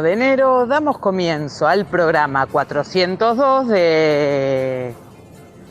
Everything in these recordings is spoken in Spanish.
21 de enero damos comienzo al programa 402 de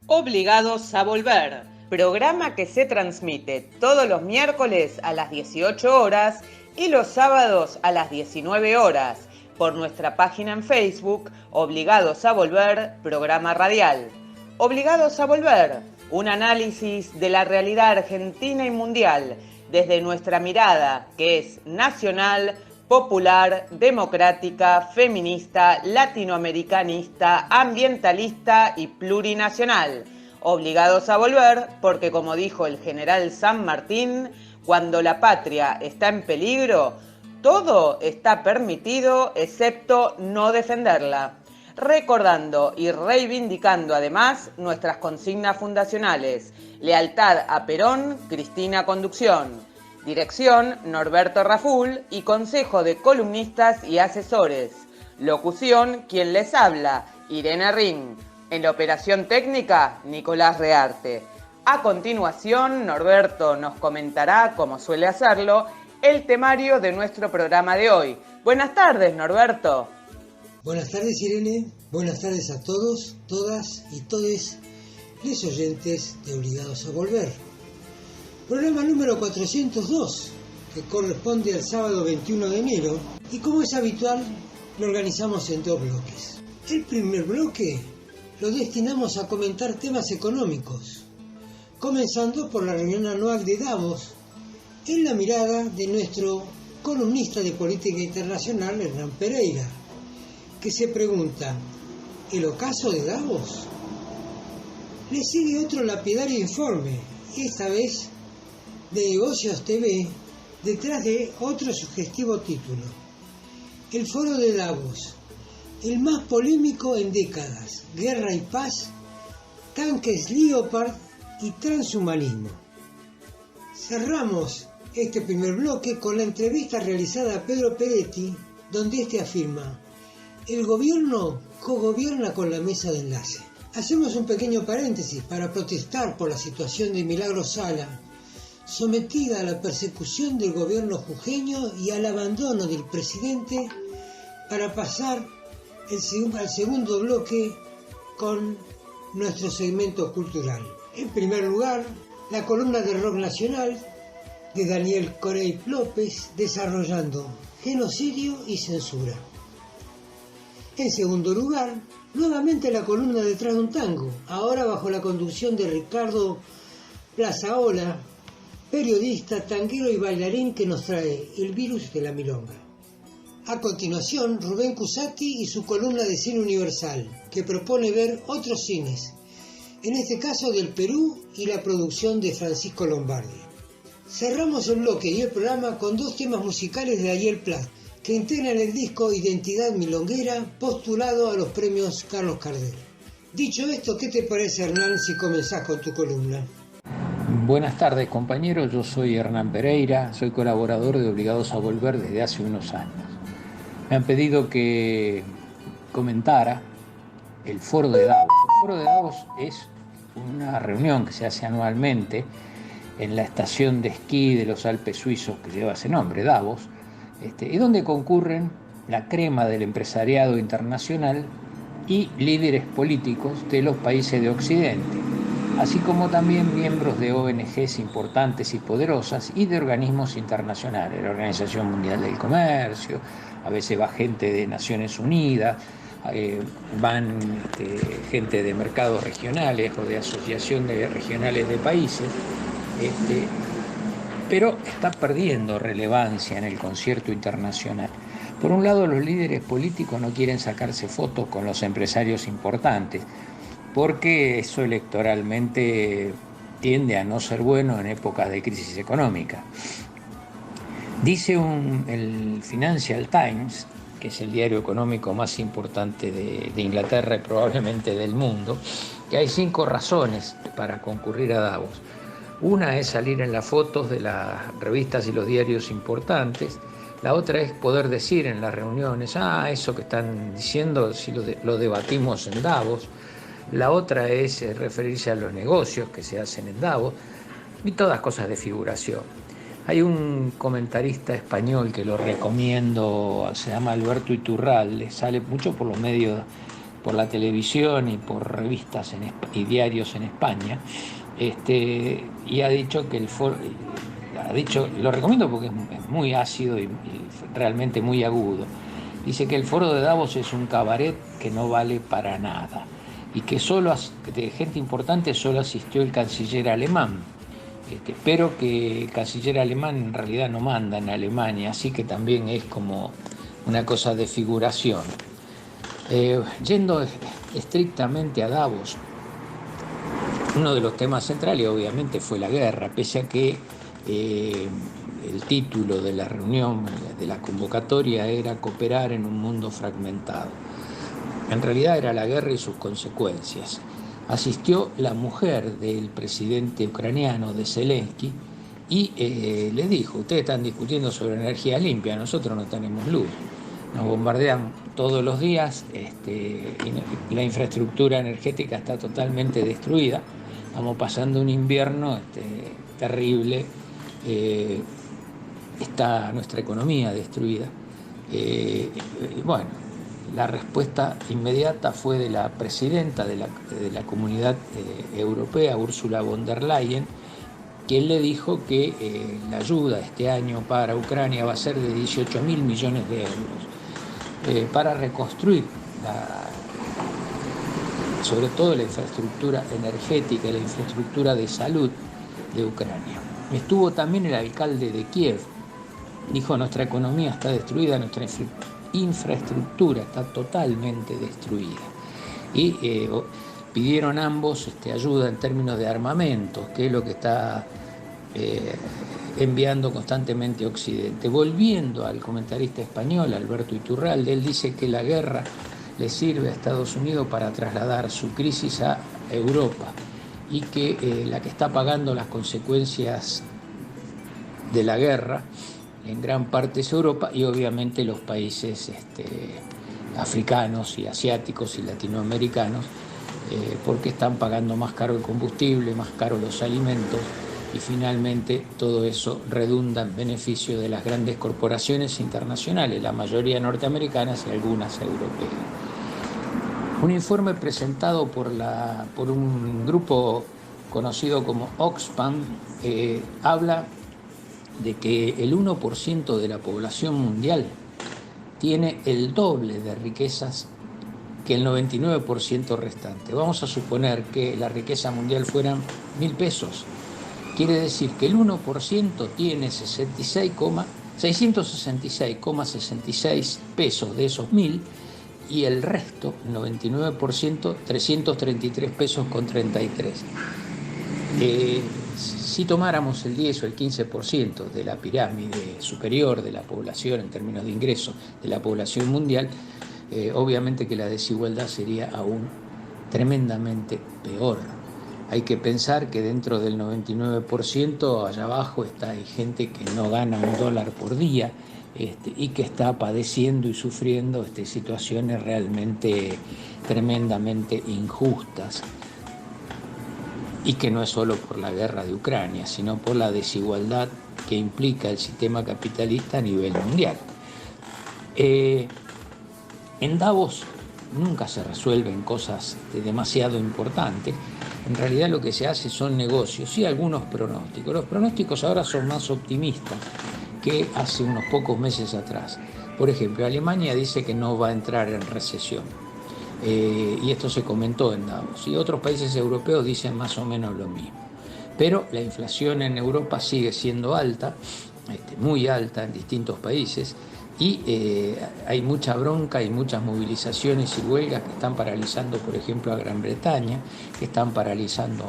Obligados a Volver, programa que se transmite todos los miércoles a las 18 horas y los sábados a las 19 horas por nuestra página en Facebook, Obligados a Volver, programa radial. Obligados a Volver, un análisis de la realidad argentina y mundial desde nuestra mirada, que es nacional, popular, democrática, feminista, latinoamericanista, ambientalista y plurinacional. Obligados a volver porque, como dijo el general San Martín, cuando la patria está en peligro, todo está permitido excepto no defenderla. Recordando y reivindicando además nuestras consignas fundacionales: lealtad a Perón, Cristina Conducción, dirección Norberto Raful y consejo de columnistas y asesores, locución quien les habla, Irene Ring, en la operación técnica Nicolás Rearte. A continuación, Norberto nos comentará, como suele hacerlo, el temario de nuestro programa de hoy. Buenas tardes, Norberto. Buenas tardes, Irene. Buenas tardes a todos, todas y todes les oyentes de Obligados a Volver. Programa número 402, que corresponde al sábado 21 de enero, y como es habitual, lo organizamos en dos bloques. El primer bloque lo destinamos a comentar temas económicos, comenzando por la reunión anual de Davos, en la mirada de nuestro columnista de política internacional, Hernán Pereira, que se pregunta: ¿el ocaso de Davos? Le sigue otro lapidario informe, esta vez de Negocios TV, detrás de otro sugestivo título: El Foro de Davos, el más polémico en décadas, guerra y paz, tanques Leopard y transhumanismo. Cerramos este primer bloque con la entrevista realizada a Pedro Peretti, donde este afirma: el gobierno cogobierna con la mesa de enlace. Hacemos un pequeño paréntesis para protestar por la situación de Milagros Sala, sometida a la persecución del gobierno jujeño y al abandono del presidente, para pasar al segundo bloque con nuestro segmento cultural. En primer lugar, la columna de rock nacional de Daniel Corey López, desarrollando genocidio y censura. En segundo lugar, nuevamente la columna Detrás de un tango, ahora bajo la conducción de Ricardo Plazaola, periodista, tanguero y bailarín, que nos trae El virus de la milonga. A continuación, Rubén Cusati y su columna de cine universal, que propone ver otros cines, en este caso del Perú y la producción de Francisco Lombardi. Cerramos el bloque y el programa con dos temas musicales de Ariel Plat, que integran el disco Identidad Milonguera, postulado a los premios Carlos Gardel. Dicho esto, ¿qué te parece, Hernán, si comenzás con tu columna? Buenas tardes, compañeros. Yo soy Hernán Pereira, soy colaborador de Obligados a Volver desde hace unos años. Me han pedido que comentara el Foro de Davos. El Foro de Davos es una reunión que se hace anualmente en la estación de esquí de los Alpes suizos que lleva ese nombre, Davos, y donde concurren la crema del empresariado internacional y líderes políticos de los países de Occidente, así como también miembros de ONGs importantes y poderosas y de organismos internacionales, la Organización Mundial del Comercio, a veces va gente de Naciones Unidas, van gente de mercados regionales o de asociaciones regionales de países, pero está perdiendo relevancia en el concierto internacional. Por un lado, los líderes políticos no quieren sacarse fotos con los empresarios importantes, porque eso electoralmente tiende a no ser bueno en épocas de crisis económica. Dice el Financial Times, que es el diario económico más importante de Inglaterra y probablemente del mundo, que hay 5 razones para concurrir a Davos. Una es salir en las fotos de las revistas y los diarios importantes. La otra es poder decir en las reuniones: eso que están diciendo, si lo debatimos en Davos. La otra es referirse a los negocios que se hacen en Davos, y todas cosas de figuración. Hay un comentarista español que lo recomiendo, se llama Alberto Iturralde, sale mucho por los medios, por la televisión y por revistas y diarios en España, y ha dicho que el foro, lo recomiendo porque es muy ácido y realmente muy agudo. Dice que el foro de Davos es un cabaret que no vale para nada y que solo de gente importante solo asistió el canciller alemán. Pero que el canciller alemán en realidad no manda en Alemania, así que también es como una cosa de figuración. Yendo estrictamente a Davos, uno de los temas centrales obviamente fue la guerra, pese a que el título de la reunión, de la convocatoria, era cooperar en un mundo fragmentado. En realidad era la guerra y sus consecuencias. Asistió la mujer del presidente ucraniano, de Zelensky, y le dijo: ustedes están discutiendo sobre energía limpia, nosotros no tenemos luz, nos bombardean todos los días, y la infraestructura energética está totalmente destruida, estamos pasando un invierno terrible, está nuestra economía destruida. Bueno, la respuesta inmediata fue de la presidenta de la Comunidad Europea, Ursula von der Leyen, quien le dijo que la ayuda este año para Ucrania va a ser de 18.000 millones de euros para reconstruir sobre todo la infraestructura energética y la infraestructura de salud de Ucrania. Estuvo también el alcalde de Kiev, dijo: nuestra economía está destruida, nuestra infraestructura está totalmente destruida. Y pidieron ambos ayuda en términos de armamentos, que es lo que está enviando constantemente Occidente. Volviendo al comentarista español Alberto Iturralde, él dice que la guerra le sirve a Estados Unidos para trasladar su crisis a Europa y que la que está pagando las consecuencias de la guerra en gran parte es Europa y obviamente los países africanos y asiáticos y latinoamericanos, porque están pagando más caro el combustible, más caro los alimentos, y finalmente todo eso redunda en beneficio de las grandes corporaciones internacionales, la mayoría norteamericanas y algunas europeas. Un informe presentado por un grupo conocido como Oxfam habla de que el 1% de la población mundial tiene el doble de riquezas que el 99% restante. Vamos a suponer que la riqueza mundial fueran 1.000 pesos. Quiere decir que el 1% tiene 666,66 pesos de esos 1.000 y el resto, 99%, 333 pesos con 33. Si tomáramos el 10 o el 15% de la pirámide superior de la población en términos de ingresos de la población mundial, obviamente que la desigualdad sería aún tremendamente peor. Hay que pensar que dentro del 99% allá abajo hay gente que no gana $1 por día y que está padeciendo y sufriendo situaciones realmente tremendamente injustas. Y que no es solo por la guerra de Ucrania, sino por la desigualdad que implica el sistema capitalista a nivel mundial. En Davos nunca se resuelven cosas demasiado importantes. En realidad lo que se hace son negocios y algunos pronósticos. Los pronósticos ahora son más optimistas que hace unos pocos meses atrás. Por ejemplo, Alemania dice que no va a entrar en recesión. Y esto se comentó en Davos, y otros países europeos dicen más o menos lo mismo. Pero la inflación en Europa sigue siendo alta, muy alta en distintos países, y hay mucha bronca y muchas movilizaciones y huelgas que están paralizando, por ejemplo, a Gran Bretaña, que están paralizando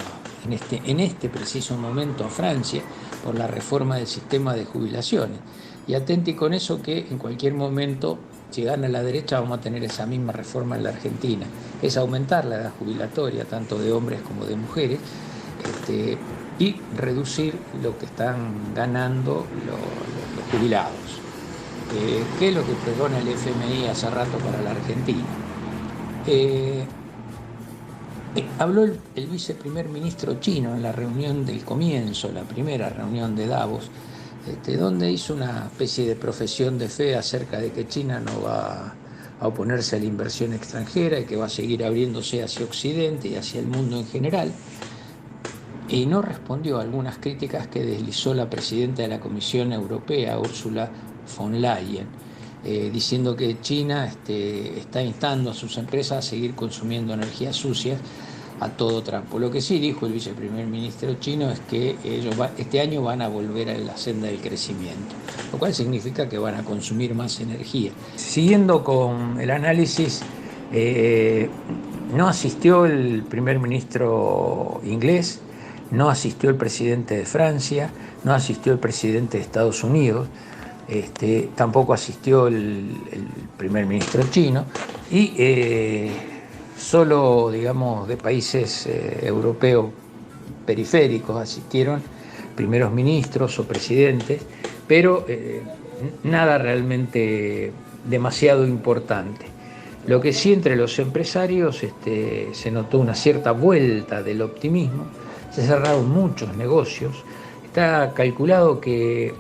en este preciso momento a Francia por la reforma del sistema de jubilaciones. Y atenti con eso, que en cualquier momento, si gana la derecha, vamos a tener esa misma reforma en la Argentina. Es aumentar la edad jubilatoria, tanto de hombres como de mujeres, y reducir lo que están ganando los jubilados. ¿Qué es lo que pregona el FMI hace rato para la Argentina? Habló el viceprimer ministro chino en la reunión del comienzo, la primera reunión de Davos, donde hizo una especie de profesión de fe acerca de que China no va a oponerse a la inversión extranjera y que va a seguir abriéndose hacia Occidente y hacia el mundo en general, y no respondió a algunas críticas que deslizó la presidenta de la Comisión Europea, Ursula von Leyen, diciendo que China está instando a sus empresas a seguir consumiendo energías sucias a todo trapo. Lo que sí dijo el viceprimer ministro chino es que ellos este año van a volver a la senda del crecimiento, lo cual significa que van a consumir más energía. Siguiendo con el análisis, no asistió el primer ministro inglés, no asistió el presidente de Francia, no asistió el presidente de Estados Unidos, tampoco asistió el primer ministro chino, y solo, digamos, de países europeos periféricos asistieron primeros ministros o presidentes, pero nada realmente demasiado importante. Lo que sí, entre los empresarios se notó una cierta vuelta del optimismo, se cerraron muchos negocios. Está calculado que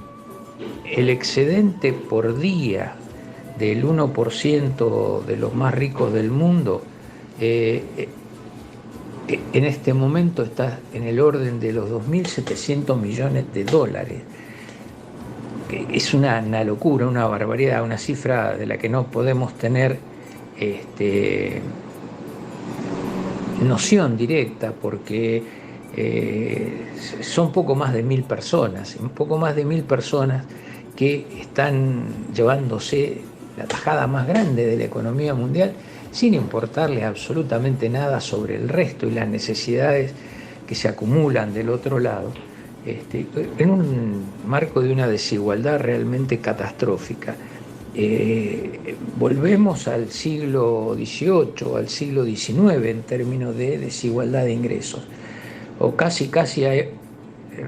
el excedente por día del 1% de los más ricos del mundo en este momento está en el orden de los 2.700 millones de dólares. Es una locura, una barbaridad, una cifra de la que no podemos tener noción directa, porque son poco más de 1.000 personas, que están llevándose la tajada más grande de la economía mundial, sin importarles absolutamente nada sobre el resto y las necesidades que se acumulan del otro lado, en un marco de una desigualdad realmente catastrófica. Volvemos al siglo XVIII, al siglo XIX en términos de desigualdad de ingresos, o casi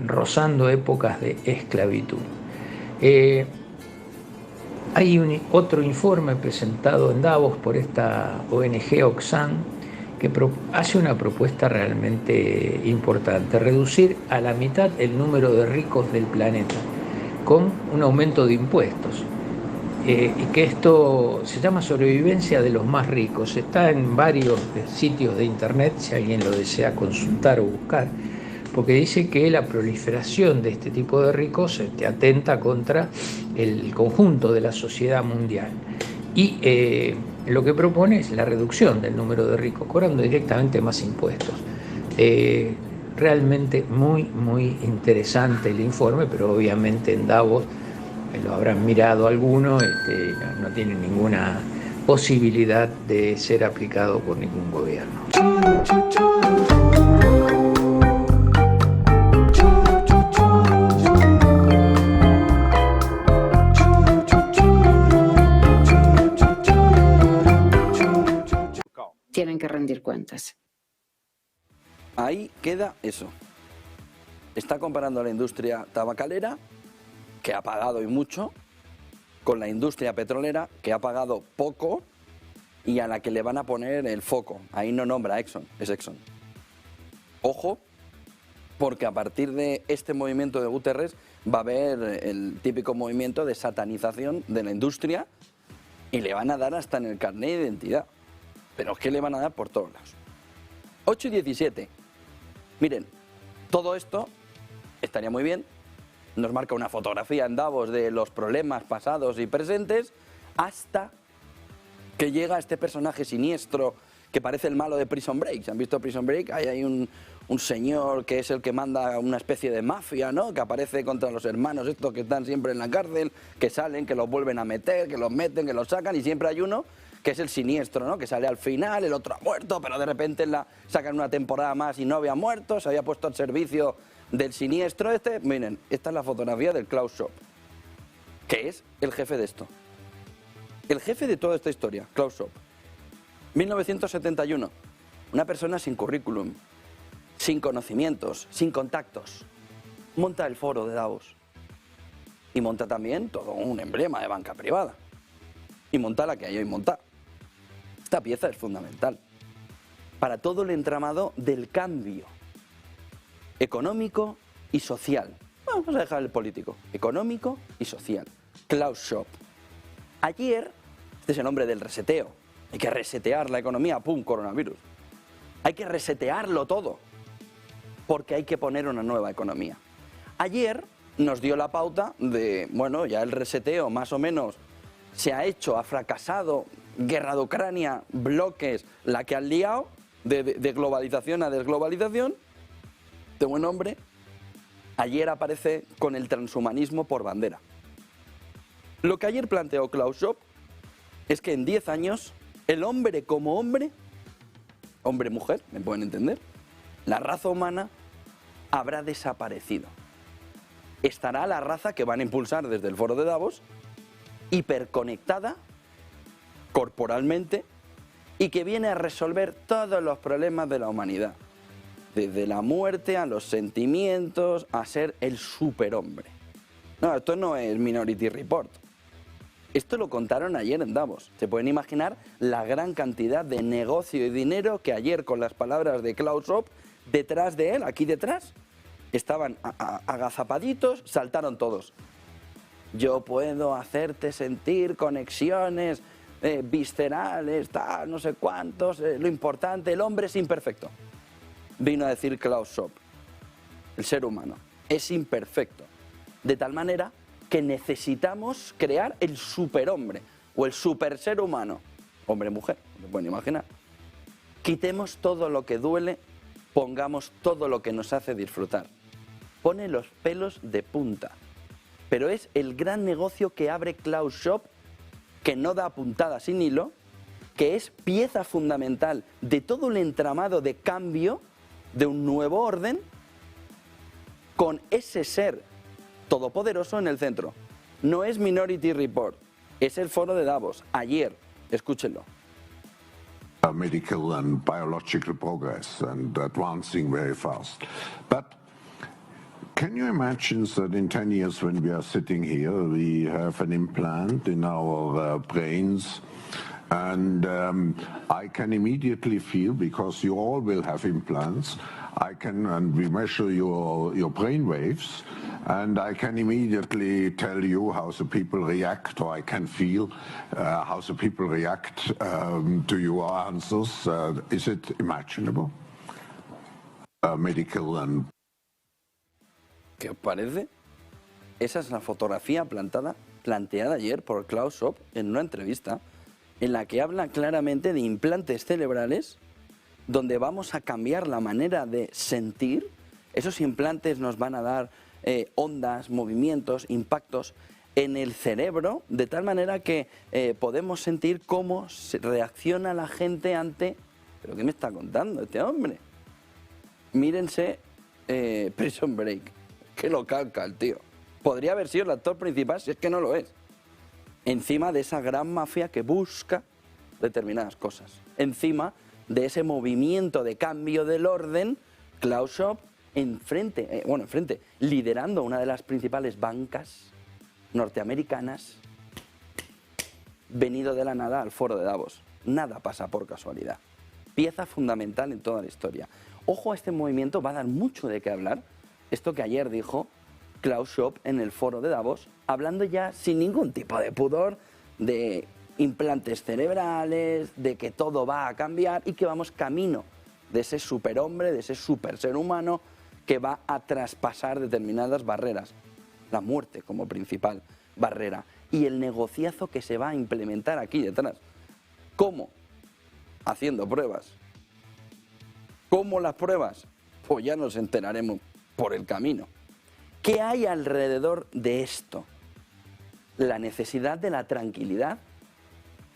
rozando épocas de esclavitud. Hay otro informe presentado en Davos por esta ONG Oxfam que hace una propuesta realmente importante: reducir a la mitad el número de ricos del planeta con un aumento de impuestos. Y que esto se llama sobrevivencia de los más ricos. Está en varios sitios de internet si alguien lo desea consultar o buscar, porque dice que la proliferación de este tipo de ricos atenta contra el conjunto de la sociedad mundial. Y lo que propone es la reducción del número de ricos, cobrando directamente más impuestos. Realmente muy, muy interesante el informe, pero obviamente en Davos lo habrán mirado algunos, no tiene ninguna posibilidad de ser aplicado por ningún gobierno. Tienen que rendir cuentas. Ahí queda eso. Está comparando a la industria tabacalera, que ha pagado y mucho, con la industria petrolera, que ha pagado poco y a la que le van a poner el foco. Ahí no nombra a Exxon, es Exxon. Ojo, porque a partir de este movimiento de Guterres va a haber el típico movimiento de satanización de la industria y le van a dar hasta en el carnet de identidad. Pero es que le van a dar por todos lados. 8 y 17. Miren, todo esto estaría muy bien. Nos marca una fotografía en Davos de los problemas pasados y presentes, hasta que llega este personaje siniestro que parece el malo de Prison Break. ¿Se han visto Prison Break? Ahí hay un señor que es el que manda una especie de mafia, ¿no? Que aparece contra los hermanos estos que están siempre en la cárcel, que salen, que los vuelven a meter, que los meten, que los sacan, y siempre hay uno que es el siniestro, ¿no? Que sale al final, el otro ha muerto, pero de repente sacan una temporada más y no había muerto, se había puesto al servicio del siniestro este. Miren, esta es la fotografía del Klaus Schwab, que es el jefe de esto. El jefe de toda esta historia, Klaus Schwab. 1971, una persona sin currículum, sin conocimientos, sin contactos, monta el foro de Davos y monta también todo un emblema de banca privada y monta la que hay hoy montada. Esta pieza es fundamental para todo el entramado del cambio económico y social. Vamos a dejar el político, económico y social. Klaus Schwab. Ayer, este es el nombre del reseteo. Hay que resetear la economía, ¡pum!, coronavirus. Hay que resetearlo todo, porque hay que poner una nueva economía. Ayer nos dio la pauta de, bueno, ya el reseteo más o menos se ha hecho, ha fracasado, guerra de Ucrania, bloques, la que han liado, de globalización a desglobalización, de buen hombre. Ayer aparece con el transhumanismo por bandera. Lo que ayer planteó Klaus Schwab es que en 10 años el hombre como hombre, hombre-mujer, ¿me pueden entender?, la raza humana habrá desaparecido. Estará la raza que van a impulsar desde el foro de Davos, hiperconectada corporalmente y que viene a resolver todos los problemas de la humanidad. Desde la muerte a los sentimientos, a ser el superhombre. No, esto no es Minority Report. Esto lo contaron ayer en Davos. Se pueden imaginar la gran cantidad de negocio y dinero que ayer, con las palabras de Klaus Schwab, detrás de él, aquí detrás, estaban agazapaditos, saltaron todos. Yo puedo hacerte sentir conexiones viscerales, tal, no sé cuántos, lo importante, el hombre es imperfecto. Vino a decir Klaus Schwab, el ser humano es imperfecto, de tal manera que necesitamos crear el superhombre o el super ser humano, hombre-mujer, ¿se pueden imaginar? Quitemos todo lo que duele, pongamos todo lo que nos hace disfrutar. Pone los pelos de punta, pero es el gran negocio que abre Klaus Schwab, que no da puntada sin hilo, que es pieza fundamental de todo el entramado de cambio de un nuevo orden, con ese ser todopoderoso en el centro. No es Minority Report, es el foro de Davos. Ayer, escúchenlo. Medical and biological progress and advancing very fast. But can you imagine that in 10 years when we are sitting here, we have an implant in our brains, and I can immediately feel, because you all will have implants, and we measure your brain waves, and I can immediately tell you how the people react, or I can feel how the people react to your answers. Is it imaginable? Medical and... ¿Qué os parece? Esa es la fotografía planteada ayer por Klaus Schwab en una entrevista en la que habla claramente de implantes cerebrales donde vamos a cambiar la manera de sentir. Esos implantes nos van a dar ondas, movimientos, impactos en el cerebro, de tal manera que podemos sentir cómo reacciona la gente ante... ¿Pero qué me está contando este hombre? Mírense Prison Break. Que lo calca el tío. Podría haber sido el actor principal, si es que no lo es. Encima de esa gran mafia que busca determinadas cosas. Encima de ese movimiento de cambio del orden, Klaus Schwab enfrente, liderando una de las principales bancas norteamericanas, venido de la nada al foro de Davos. Nada pasa por casualidad. Pieza fundamental en toda la historia. Ojo a este movimiento, va a dar mucho de qué hablar. Esto que ayer dijo Klaus Schwab en el foro de Davos, hablando ya sin ningún tipo de pudor de implantes cerebrales, de que todo va a cambiar y que vamos camino de ese superhombre, de ese super ser humano que va a traspasar determinadas barreras. La muerte como principal barrera y el negociazo que se va a implementar aquí detrás. ¿Cómo? Haciendo pruebas. ¿Cómo las pruebas? Pues ya nos enteraremos por el camino. ¿Qué hay alrededor de esto? La necesidad de la tranquilidad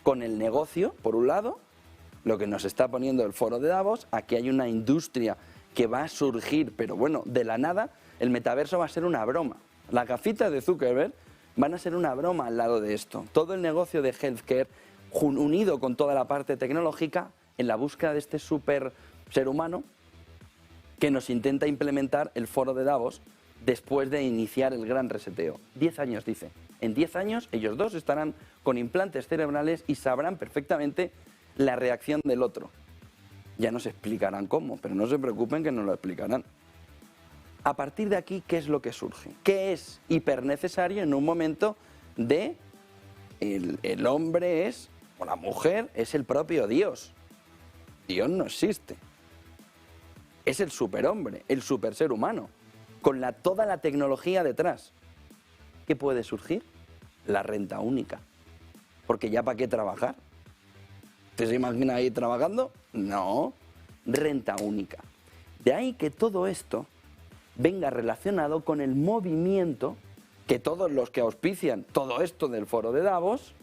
con el negocio, por un lado, lo que nos está poniendo el foro de Davos. Aquí hay una industria que va a surgir, pero bueno, de la nada. El metaverso va a ser una broma. Las gafitas de Zuckerberg van a ser una broma al lado de esto. Todo el negocio de healthcare, unido con toda la parte tecnológica, en la búsqueda de este super ser humano que nos intenta implementar el foro de Davos después de iniciar el gran reseteo. 10 años, dice. En 10 años ellos dos estarán con implantes cerebrales y sabrán perfectamente la reacción del otro. Ya nos explicarán cómo, pero no se preocupen que nos lo explicarán. A partir de aquí, ¿qué es lo que surge? ¿Qué es hipernecesario en un momento de el hombre es, o la mujer es el propio Dios? Dios no existe. Es el superhombre, el superser humano, con toda la tecnología detrás. ¿Qué puede surgir? La renta única. Porque ya para qué trabajar. ¿Te se imagina ahí trabajando? No, renta única. De ahí que todo esto venga relacionado con el movimiento que todos los que auspician todo esto del foro de Davos,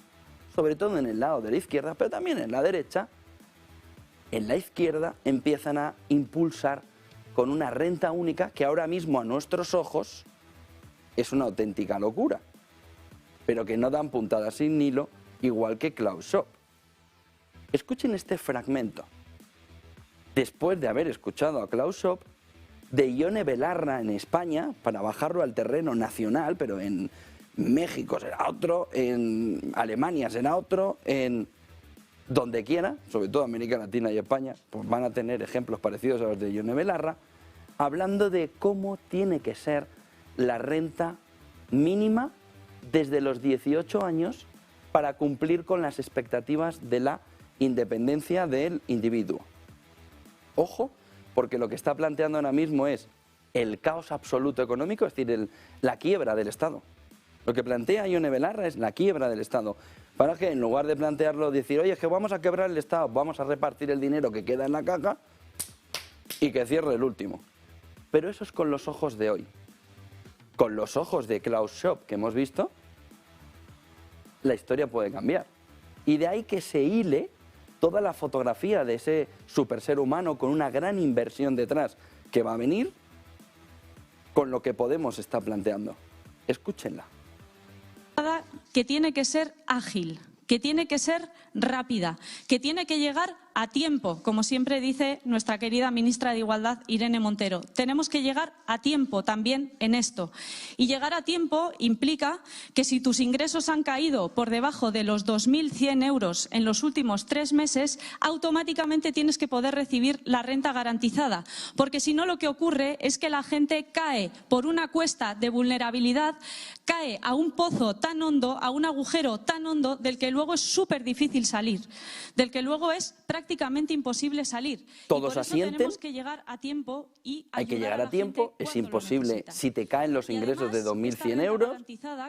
sobre todo en el lado de la izquierda, pero también en la derecha, en la izquierda empiezan a impulsar con una renta única que ahora mismo a nuestros ojos es una auténtica locura, pero que no dan puntadas sin hilo, igual que Klaus Schwab. Escuchen este fragmento. Después de haber escuchado a Klaus Schwab, de Ione Belarra en España, para bajarlo al terreno nacional, pero en México será otro, en Alemania será otro, en donde quiera, sobre todo América Latina y España, pues van a tener ejemplos parecidos a los de Ione Belarra, hablando de cómo tiene que ser la renta mínima desde los 18 años para cumplir con las expectativas de la independencia del individuo. Ojo, porque lo que está planteando ahora mismo es el caos absoluto económico, es decir, la quiebra del Estado. Lo que plantea Ione Belarra es la quiebra del Estado. Para que en lugar de plantearlo, decir, oye, es que vamos a quebrar el Estado, vamos a repartir el dinero que queda en la caja y que cierre el último. Pero eso es con los ojos de hoy. Con los ojos de Klaus Schwab que hemos visto, la historia puede cambiar. Y de ahí que se hile toda la fotografía de ese superser humano con una gran inversión detrás que va a venir con lo que Podemos está planteando. Escúchenla. Que tiene que ser ágil, que tiene que ser rápida, que tiene que llegar a tiempo, como siempre dice nuestra querida ministra de Igualdad, Irene Montero. Tenemos que llegar a tiempo también en esto. Y llegar a tiempo implica que si tus ingresos han caído por debajo de los 2.100 euros en los últimos 3 meses, automáticamente tienes que poder recibir la renta garantizada. Porque si no, lo que ocurre es que la gente cae por una cuesta de vulnerabilidad, cae a un pozo tan hondo, a un agujero tan hondo, del que luego es súper difícil salir, del que luego es prácticamente imposible salir. Todos y por eso asienten. Tenemos que llegar a tiempo y hay que llegar a tiempo, es imposible si te caen los ingresos de 2.100 euros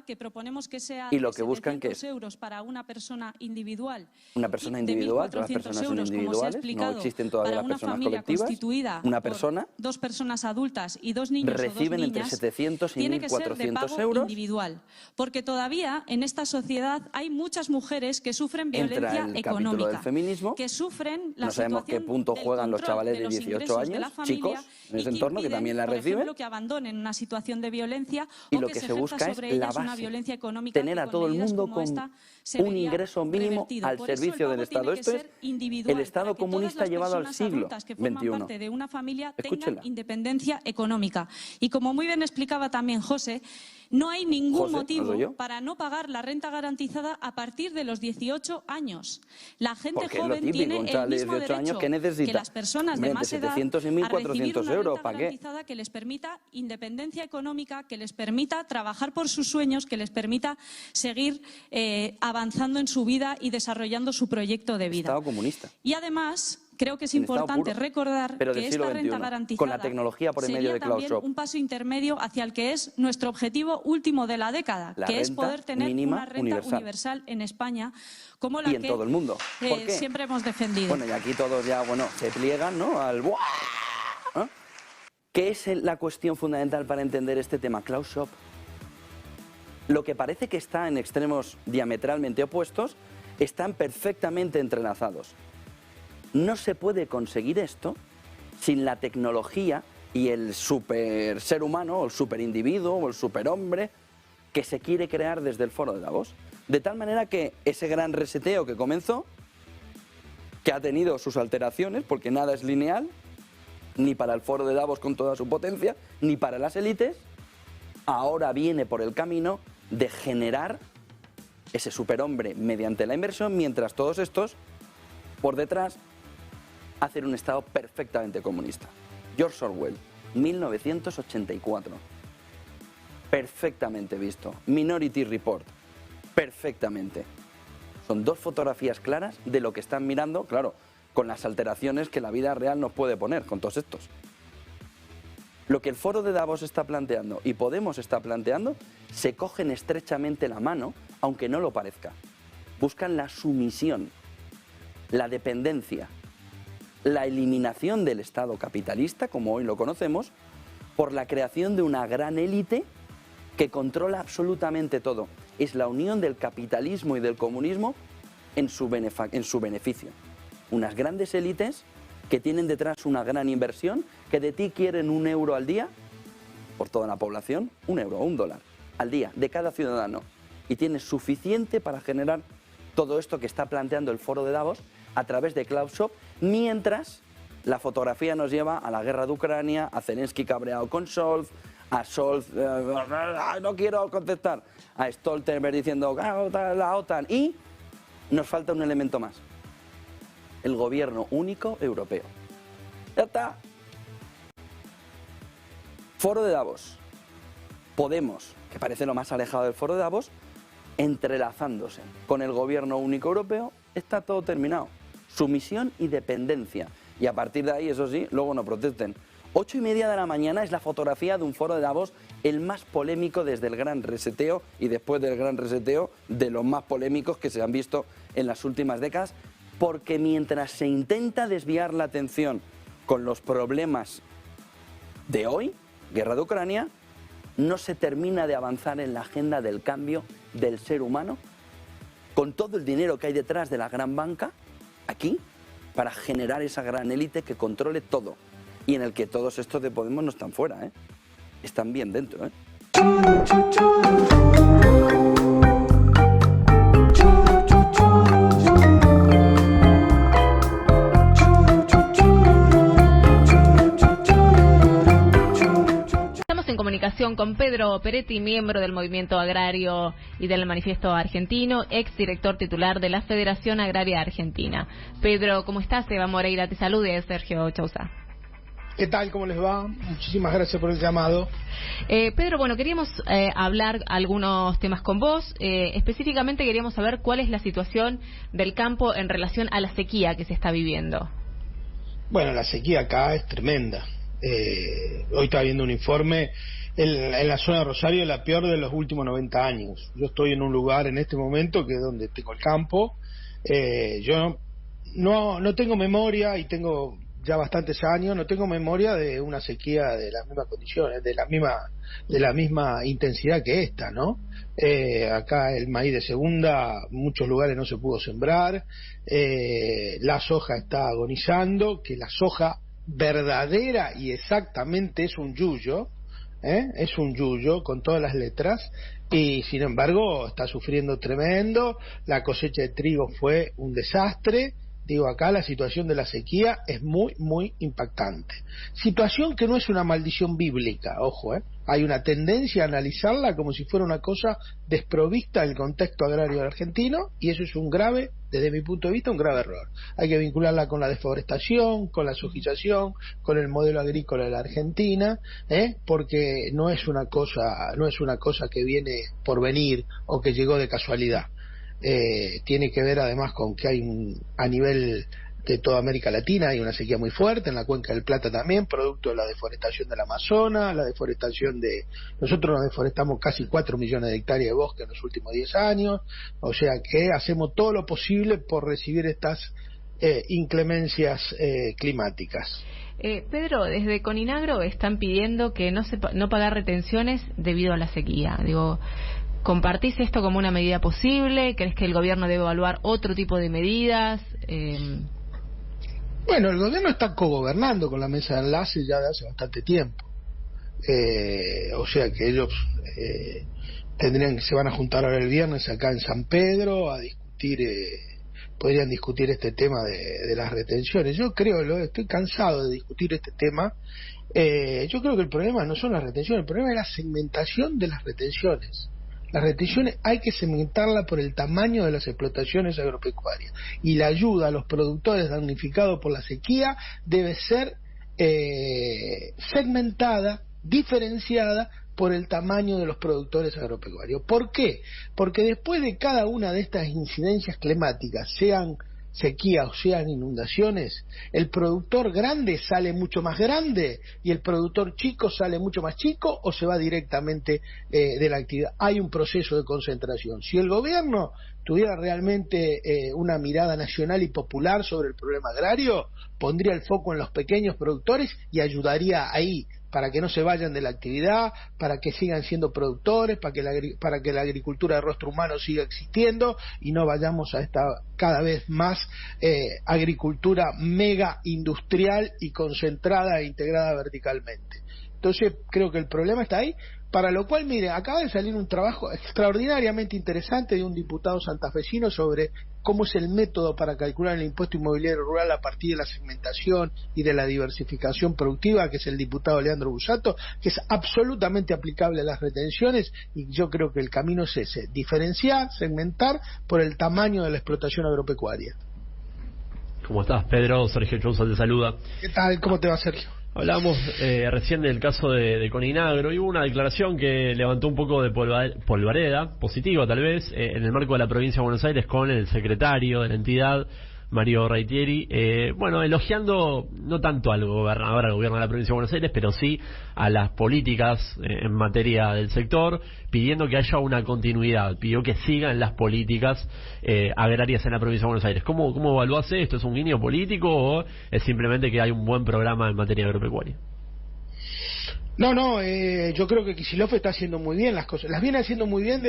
que proponemos que sea y lo que buscan que es euros para una persona individual. Una persona individual, todas las personas son individuales, no existen todavía las personas colectivas. Una persona, 2 personas adultas y 2 niños reciben o 2 niñas, entre 700 y tiene que ser de 1.400 pago euros. individual, porque todavía en esta sociedad hay muchas mujeres que sufren violencia entra el económica, capítulo del feminismo, que sufren la no sabemos qué punto juegan los chavales de 18 años, chicos, en ese entorno que también la reciben. Por ejemplo, que abandonen una situación de violencia y o lo que que se se busca ejerza es sobre la ellas una base, violencia económica tener que a con todo el medidas mundo como con esta se un vería ingreso mínimo revertido. al Por eso servicio el del pago Estado. tiene que Esto es ser individual, el Estado para que todas comunista las llevado al personas siglo adultas que forman XXI. parte de una familia Escúchenla. tengan independencia económica. Y como muy bien explicaba también José, no hay ningún José, ¿no motivo soy yo? para no pagar la renta garantizada a partir de los 18 años. La gente Porque es lo joven típico, tiene un el chaval de mismo 18 años derecho que necesita. que las personas de Hombre, más entre edad 700 y a recibir 1.400 una euros, renta ¿para qué? garantizada que les permita independencia económica, que les permita trabajar por sus sueños, que les permita seguir avanzando en su vida y desarrollando su proyecto de vida. Estado comunista. Y además, creo que es En estado importante puro, recordar pero del que siglo esta renta XXI, garantizada con la tecnología por el medio sería de Klaus también Schwab. un paso intermedio hacia el que es nuestro objetivo último de la década, La que es renta poder tener mínima una renta universal. universal en España, como la Y en que todo el mundo. ¿Por qué? siempre hemos defendido. Bueno, y aquí todos ya, se pliegan, ¿no? Al ¡buah! ¿No? ¿Qué es la cuestión fundamental para entender este tema? Klaus Schwab. Lo que parece que está en extremos diametralmente opuestos, están perfectamente entrelazados. No se puede conseguir esto sin la tecnología y el super ser humano, o el superindividuo, o el superhombre que se quiere crear desde el foro de Davos. De tal manera que ese gran reseteo que comenzó, que ha tenido sus alteraciones, porque nada es lineal, ni para el foro de Davos con toda su potencia, ni para las élites, ahora viene por el camino de generar ese superhombre mediante la inversión, mientras todos estos, por detrás, hacen un Estado perfectamente comunista. George Orwell, 1984. Perfectamente visto. Minority Report. Perfectamente. Son dos fotografías claras de lo que están mirando, claro, con las alteraciones que la vida real nos puede poner con todos estos. Lo que el Foro de Davos está planteando y Podemos está planteando, se cogen estrechamente la mano, aunque no lo parezca. Buscan la sumisión, la dependencia, la eliminación del Estado capitalista, como hoy lo conocemos, por la creación de una gran élite que controla absolutamente todo. Es la unión del capitalismo y del comunismo en su beneficio. Unas grandes élites que tienen detrás una gran inversión, que de ti quieren €1 al día, por toda la población, €1 o $1 al día, de cada ciudadano. Y tienes suficiente para generar todo esto que está planteando el Foro de Davos a través de Cloud Shop, mientras la fotografía nos lleva a la guerra de Ucrania, a Zelensky cabreado con Scholz, a Scholz, no quiero contestar, a Stoltenberg diciendo la OTAN, y nos falta un elemento más, el gobierno único europeo. Ya está. Foro de Davos, Podemos, que parece lo más alejado del Foro de Davos, entrelazándose con el gobierno único europeo, está todo terminado. Sumisión y dependencia. Y a partir de ahí, eso sí, luego no protesten. 8:30 de la mañana es la fotografía de un Foro de Davos, el más polémico desde el Gran Reseteo, y después del Gran Reseteo, de los más polémicos que se han visto en las últimas décadas, porque mientras se intenta desviar la atención con los problemas de hoy, guerra de Ucrania, no se termina de avanzar en la agenda del cambio del ser humano, con todo el dinero que hay detrás de la gran banca, aquí, para generar esa gran élite que controle todo, y en el que todos estos de Podemos no están fuera, están bien dentro. En comunicación con Pedro Peretti, miembro del Movimiento Agrario y del Manifiesto Argentino, exdirector titular de la Federación Agraria Argentina. Pedro, ¿cómo estás? Eva Moreira te salude, Sergio Chauza. ¿Qué tal? ¿Cómo les va? Muchísimas gracias por el llamado. Pedro, bueno, queríamos hablar algunos temas con vos. Específicamente queríamos saber cuál es la situación del campo en relación a la sequía que se está viviendo. Bueno, la sequía acá es tremenda. Hoy estaba viendo un informe en la zona de Rosario, la peor de los últimos 90 años. Yo estoy en un lugar en este momento que es donde tengo el campo. Yo no tengo memoria, y tengo ya bastantes años, no tengo memoria de una sequía de las mismas condiciones, de la misma intensidad que esta, ¿no? Acá el maíz de segunda, muchos lugares no se pudo sembrar, la soja está agonizando, que la soja verdadera y exactamente es un yuyo, es un yuyo con todas las letras, y sin embargo está sufriendo tremendo. La cosecha de trigo fue un desastre. Digo, acá la situación de la sequía es muy, muy impactante. Situación que no es una maldición bíblica, ojo, hay una tendencia a analizarla como si fuera una cosa desprovista del contexto agrario argentino, y eso es desde mi punto de vista, un grave error. Hay que vincularla con la deforestación, con la sojización, con el modelo agrícola de la Argentina, porque no es una cosa que viene por venir o que llegó de casualidad. Tiene que ver además con que a nivel de toda América Latina hay una sequía muy fuerte, en la Cuenca del Plata también, producto de la deforestación del Amazonas, nosotros nos deforestamos casi 4 millones de hectáreas de bosque en los últimos 10 años, o sea que hacemos todo lo posible por recibir estas inclemencias climáticas. Pedro, desde Coninagro están pidiendo que no pagar retenciones debido a la sequía. Digo, ¿compartís esto como una medida posible? ¿Crees que el gobierno debe evaluar otro tipo de medidas? Bueno, el gobierno está cogobernando con la mesa de enlace ya de hace bastante tiempo. O sea que ellos se van a juntar ahora el viernes acá en San Pedro a discutir, podrían discutir este tema de las retenciones. Yo estoy cansado de discutir este tema. Yo creo que el problema no son las retenciones, el problema es la segmentación de las retenciones. Las retenciones hay que segmentarla por el tamaño de las explotaciones agropecuarias, y la ayuda a los productores damnificados por la sequía debe ser segmentada, diferenciada por el tamaño de los productores agropecuarios. ¿Por qué? Porque después de cada una de estas incidencias climáticas, sean sequías o sean inundaciones, el productor grande sale mucho más grande y el productor chico sale mucho más chico o se va directamente de la actividad. Hay un proceso de concentración. Si el gobierno tuviera realmente una mirada nacional y popular sobre el problema agrario, pondría el foco en los pequeños productores y ayudaría ahí, para que no se vayan de la actividad, para que sigan siendo productores, para que la agricultura de rostro humano siga existiendo y no vayamos a esta cada vez más agricultura mega industrial y concentrada e integrada verticalmente. Entonces creo que el problema está ahí, para lo cual, mire, acaba de salir un trabajo extraordinariamente interesante de un diputado santafesino sobre cómo es el método para calcular el impuesto inmobiliario rural a partir de la segmentación y de la diversificación productiva, que es el diputado Leandro Busato, que es absolutamente aplicable a las retenciones, y yo creo que el camino es ese: diferenciar, segmentar por el tamaño de la explotación agropecuaria. ¿Cómo estás, Pedro? Sergio Chousal te saluda. ¿Qué tal? ¿Cómo te va, Sergio? Hablamos recién del caso de Coninagro y hubo una declaración que levantó un poco de polvareda, positiva tal vez, en el marco de la provincia de Buenos Aires con el secretario de la entidad, Mario Reitieri, elogiando no tanto al gobernador, al gobierno de la provincia de Buenos Aires, pero sí a las políticas en materia del sector, pidiendo que haya una continuidad, pidió que sigan las políticas agrarias en la provincia de Buenos Aires. ¿Cómo evaluás esto? ¿Es un guiño político o es simplemente que hay un buen programa en materia agropecuaria? No, yo creo que Kicillof está haciendo muy bien las cosas, las viene haciendo muy bien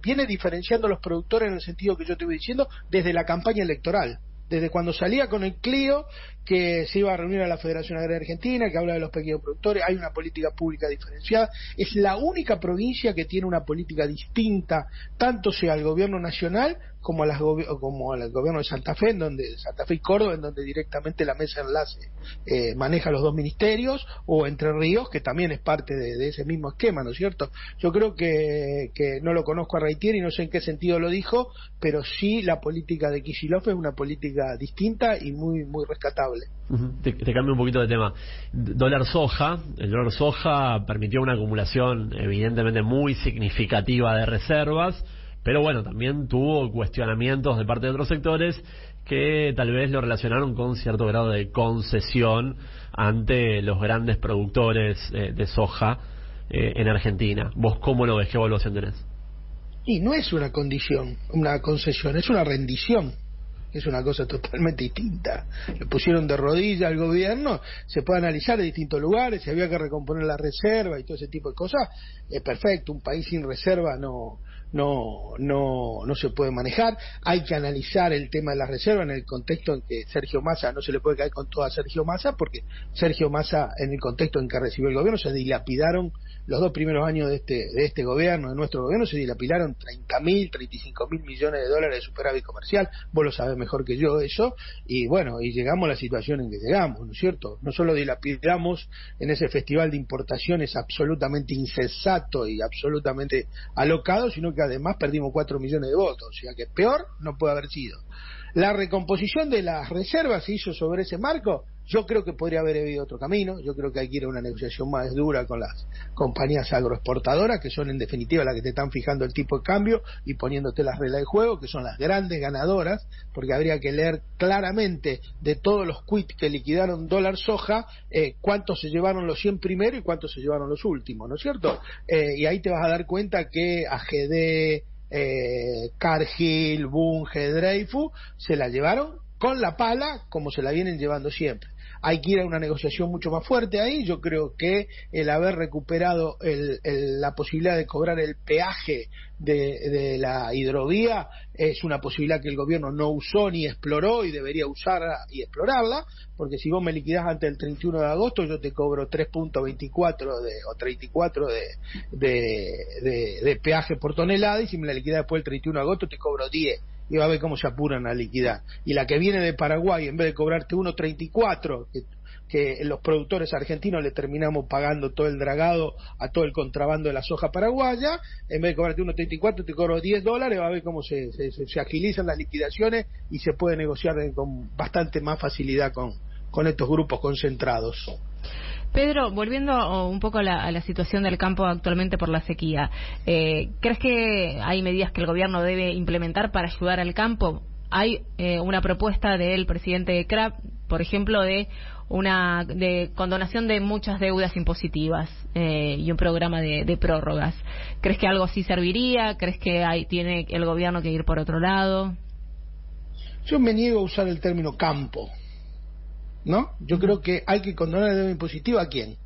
viene diferenciando a los productores en el sentido que yo te voy diciendo desde la campaña electoral, desde cuando salía con el Clio, que se iba a reunir a la Federación Agraria Argentina, que habla de los pequeños productores. Hay una política pública diferenciada, es la única provincia que tiene una política distinta, tanto sea al gobierno nacional como al gobierno de Santa Fe, Santa Fe y Córdoba, en donde directamente la mesa de enlace maneja los dos ministerios, o Entre Ríos, que también es parte de ese mismo esquema, ¿no es cierto? Yo creo que no lo conozco a Reitieri, no sé en qué sentido lo dijo, pero sí la política de Kicillof es una política distinta y muy, muy rescatable. Te cambio un poquito de tema. El dólar soja permitió una acumulación evidentemente muy significativa de reservas, pero bueno, también tuvo cuestionamientos de parte de otros sectores que tal vez lo relacionaron con cierto grado de concesión ante los grandes productores de soja en Argentina. ¿Vos cómo lo ves? ¿Qué evaluación tenés? Y no es una condición, una concesión, es una rendición. Es una cosa totalmente distinta. Le pusieron de rodillas al gobierno, se puede analizar de distintos lugares, si había que recomponer la reserva y todo ese tipo de cosas, es perfecto. Un país sin reserva no se puede manejar. Hay que analizar el tema de la reserva en el contexto en que Sergio Massa, no se le puede caer con todo a Sergio Massa, porque Sergio Massa, en el contexto en que recibió el gobierno, se dilapidaron los 2 primeros años de este gobierno, de nuestro gobierno, se dilapidaron 30.000, 35.000 millones de dólares de superávit comercial. Vos lo sabés mejor que yo eso, y bueno, y llegamos a la situación en que llegamos, ¿no es cierto? No solo dilapidamos en ese festival de importaciones absolutamente insensato y absolutamente alocado, sino que además perdimos 4 millones de votos, o sea que peor no puede haber sido. La recomposición de las reservas se hizo sobre ese marco. Yo creo que podría haber habido otro camino. Yo creo que hay que ir a una negociación más dura con las compañías agroexportadoras, que son en definitiva las que te están fijando el tipo de cambio y poniéndote las reglas de juego, que son las grandes ganadoras, porque habría que leer claramente de todos los quits que liquidaron dólar soja, cuántos se llevaron los 100 primeros y cuántos se llevaron los últimos, ¿no es cierto? Y ahí te vas a dar cuenta que AGD, Cargill, Bunge, Dreyfus se la llevaron con la pala, como se la vienen llevando siempre. Hay que ir a una negociación mucho más fuerte ahí. Yo creo que el haber recuperado la posibilidad de cobrar el peaje de la hidrovía es una posibilidad que el gobierno no usó ni exploró y debería usarla y explorarla, porque si vos me liquidás antes del 31 de agosto yo te cobro 3.24 o 34 de peaje por tonelada, y si me la liquidás después del 31 de agosto te cobro 10. Y va a ver cómo se apuran a liquidar. Y la que viene de Paraguay, en vez de cobrarte 1.34, que los productores argentinos le terminamos pagando todo el dragado a todo el contrabando de la soja paraguaya, en vez de cobrarte 1.34 te cobro $10, va a ver cómo se agilizan las liquidaciones y se puede negociar con bastante más facilidad con con estos grupos concentrados. Pedro, volviendo un poco a la situación del campo actualmente por la sequía, ¿crees que hay medidas que el gobierno debe implementar para ayudar al campo? Hay una propuesta del presidente Krab, por ejemplo, de condonación de muchas deudas impositivas y un programa de prórrogas. ¿Crees que algo así serviría? ¿Crees que tiene el gobierno que ir por otro lado? Yo me niego a usar el término campo, ¿no? Yo creo que hay que condonar la deuda impositiva. ¿A quién?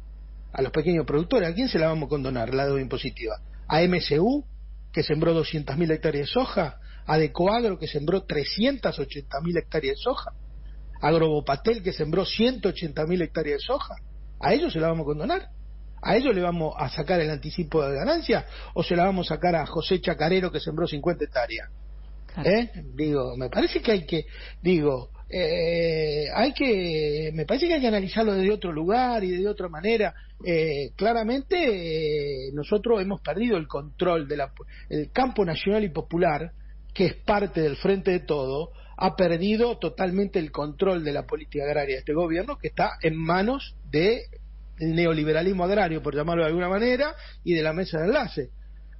A los pequeños productores. ¿A quién se la vamos a condonar la deuda impositiva? ¿A MSU, que sembró 200.000 hectáreas de soja? ¿A Decoagro, que sembró 380.000 hectáreas de soja? ¿A Agrobopatel, que sembró 180.000 hectáreas de soja? ¿A ellos se la vamos a condonar? ¿A ellos le vamos a sacar el anticipo de ganancia? ¿O se la vamos a sacar a José Chacarero, que sembró 50 hectáreas? Digo, me parece que hay que, me parece que hay que analizarlo desde otro lugar y de otra manera. Claramente nosotros hemos perdido el control el campo nacional y popular, que es parte del Frente de Todo, ha perdido totalmente el control de la política agraria de este gobierno, que está en manos del neoliberalismo agrario, por llamarlo de alguna manera, y de la mesa de enlace.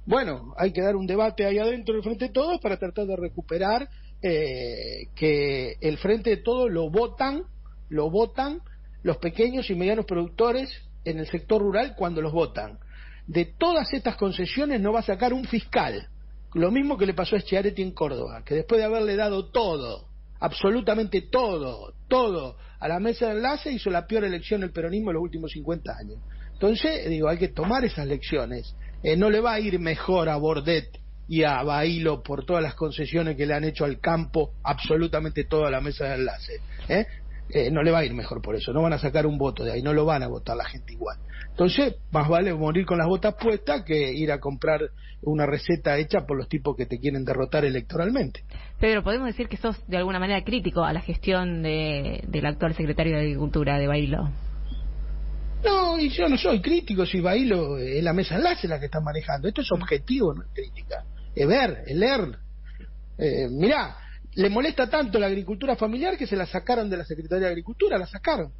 Bueno, hay que dar un debate ahí adentro del Frente de Todos para tratar de recuperar que el Frente de Todos lo votan los pequeños y medianos productores en el sector rural cuando los votan. De todas estas concesiones no va a sacar un fiscal. Lo mismo que le pasó a Schiaretti en Córdoba, que después de haberle dado todo, absolutamente todo a la mesa de enlace, hizo la peor elección del peronismo en los últimos 50 años. Entonces, hay que tomar esas lecciones. No le va a ir mejor a Bordet y a Bailo por todas las concesiones que le han hecho al campo, absolutamente todo a la mesa de enlace. No le va a ir mejor por eso, no van a sacar un voto de ahí, no lo van a votar la gente igual. Entonces, más vale morir con las botas puestas que ir a comprar una receta hecha por los tipos que te quieren derrotar electoralmente. Pedro, podemos decir que sos de alguna manera crítico a la gestión del actual secretario de Agricultura, de Bailo. No, y yo no soy crítico, si Bailo es la mesa enlace la que está manejando. Esto es objetivo, no es crítica. Es ver, es leer. Mirá, le molesta tanto la agricultura familiar que se la sacaron de la Secretaría de Agricultura, la sacaron.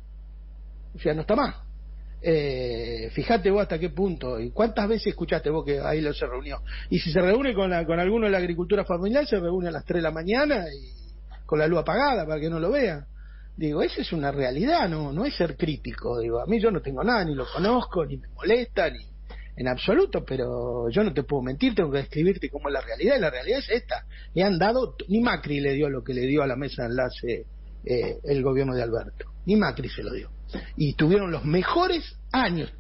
O sea, no está más. Fíjate vos hasta qué punto y cuántas veces escuchaste vos que Bailo se reunió. Y si se reúne con alguno de la agricultura familiar, se reúne a las 3 de la mañana y con la luz apagada para que no lo vean. Digo, esa es una realidad, no es ser crítico. Digo, a mí yo no tengo nada, ni lo conozco, ni me molesta, ni en absoluto, pero yo no te puedo mentir, tengo que describirte cómo es la realidad, y la realidad es esta. Le han dado, ni Macri le dio lo que le dio a la mesa de enlace el gobierno de Alberto, ni Macri se lo dio. Y tuvieron los mejores años,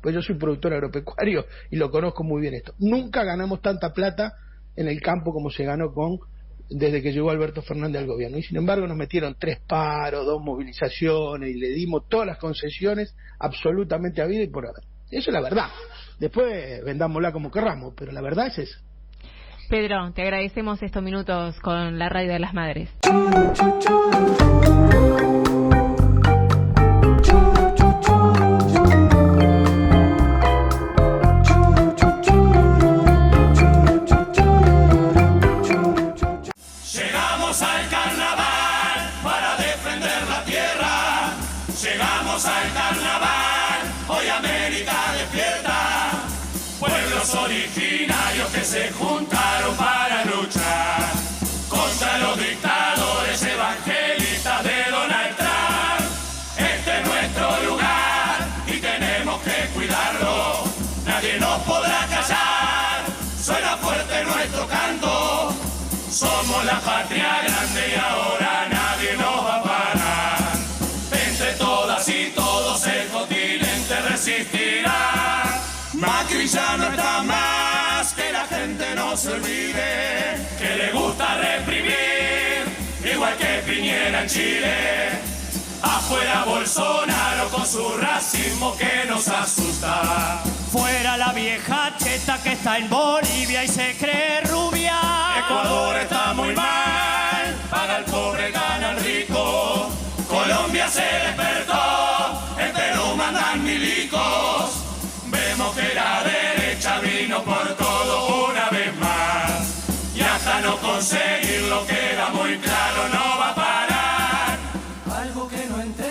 pues yo soy productor agropecuario y lo conozco muy bien esto. Nunca ganamos tanta plata en el campo como se ganó desde que llegó Alberto Fernández al gobierno, y sin embargo nos metieron 3 paros, 2 movilizaciones y le dimos todas las concesiones absolutamente a vida y por haber. Eso es la verdad. Después vendámosla como querramos, pero la verdad es esa. Pedro, te agradecemos estos minutos con la Radio de las Madres. Llegamos al carnaval para defender la tierra. Llegamos al carnaval, hoy América despierta. Pueblos originarios que se juntaron para luchar contra los dictadores evangelistas de Donald Trump. Este es nuestro lugar y tenemos que cuidarlo. Nadie nos podrá callar, suena fuerte nuestro canto. Somos la patria grande y ahora nadie nos va a parar. Entre todas y todos el continente resistirá. Macri ya no está más, que la gente no se olvide, que le gusta reprimir, igual que Piñera en Chile. Afuera Bolsonaro con su racismo que nos asusta. Fuera la vieja cheta que está en Bolivia y se cree rubia. Ecuador está muy mal, paga el pobre, gana el rico. Colombia se despertó, en Perú mandan milicos. Vemos que la derecha vino por todo una vez más. Y hasta no conseguirlo queda muy claro, no va a parar. Algo que no entiendo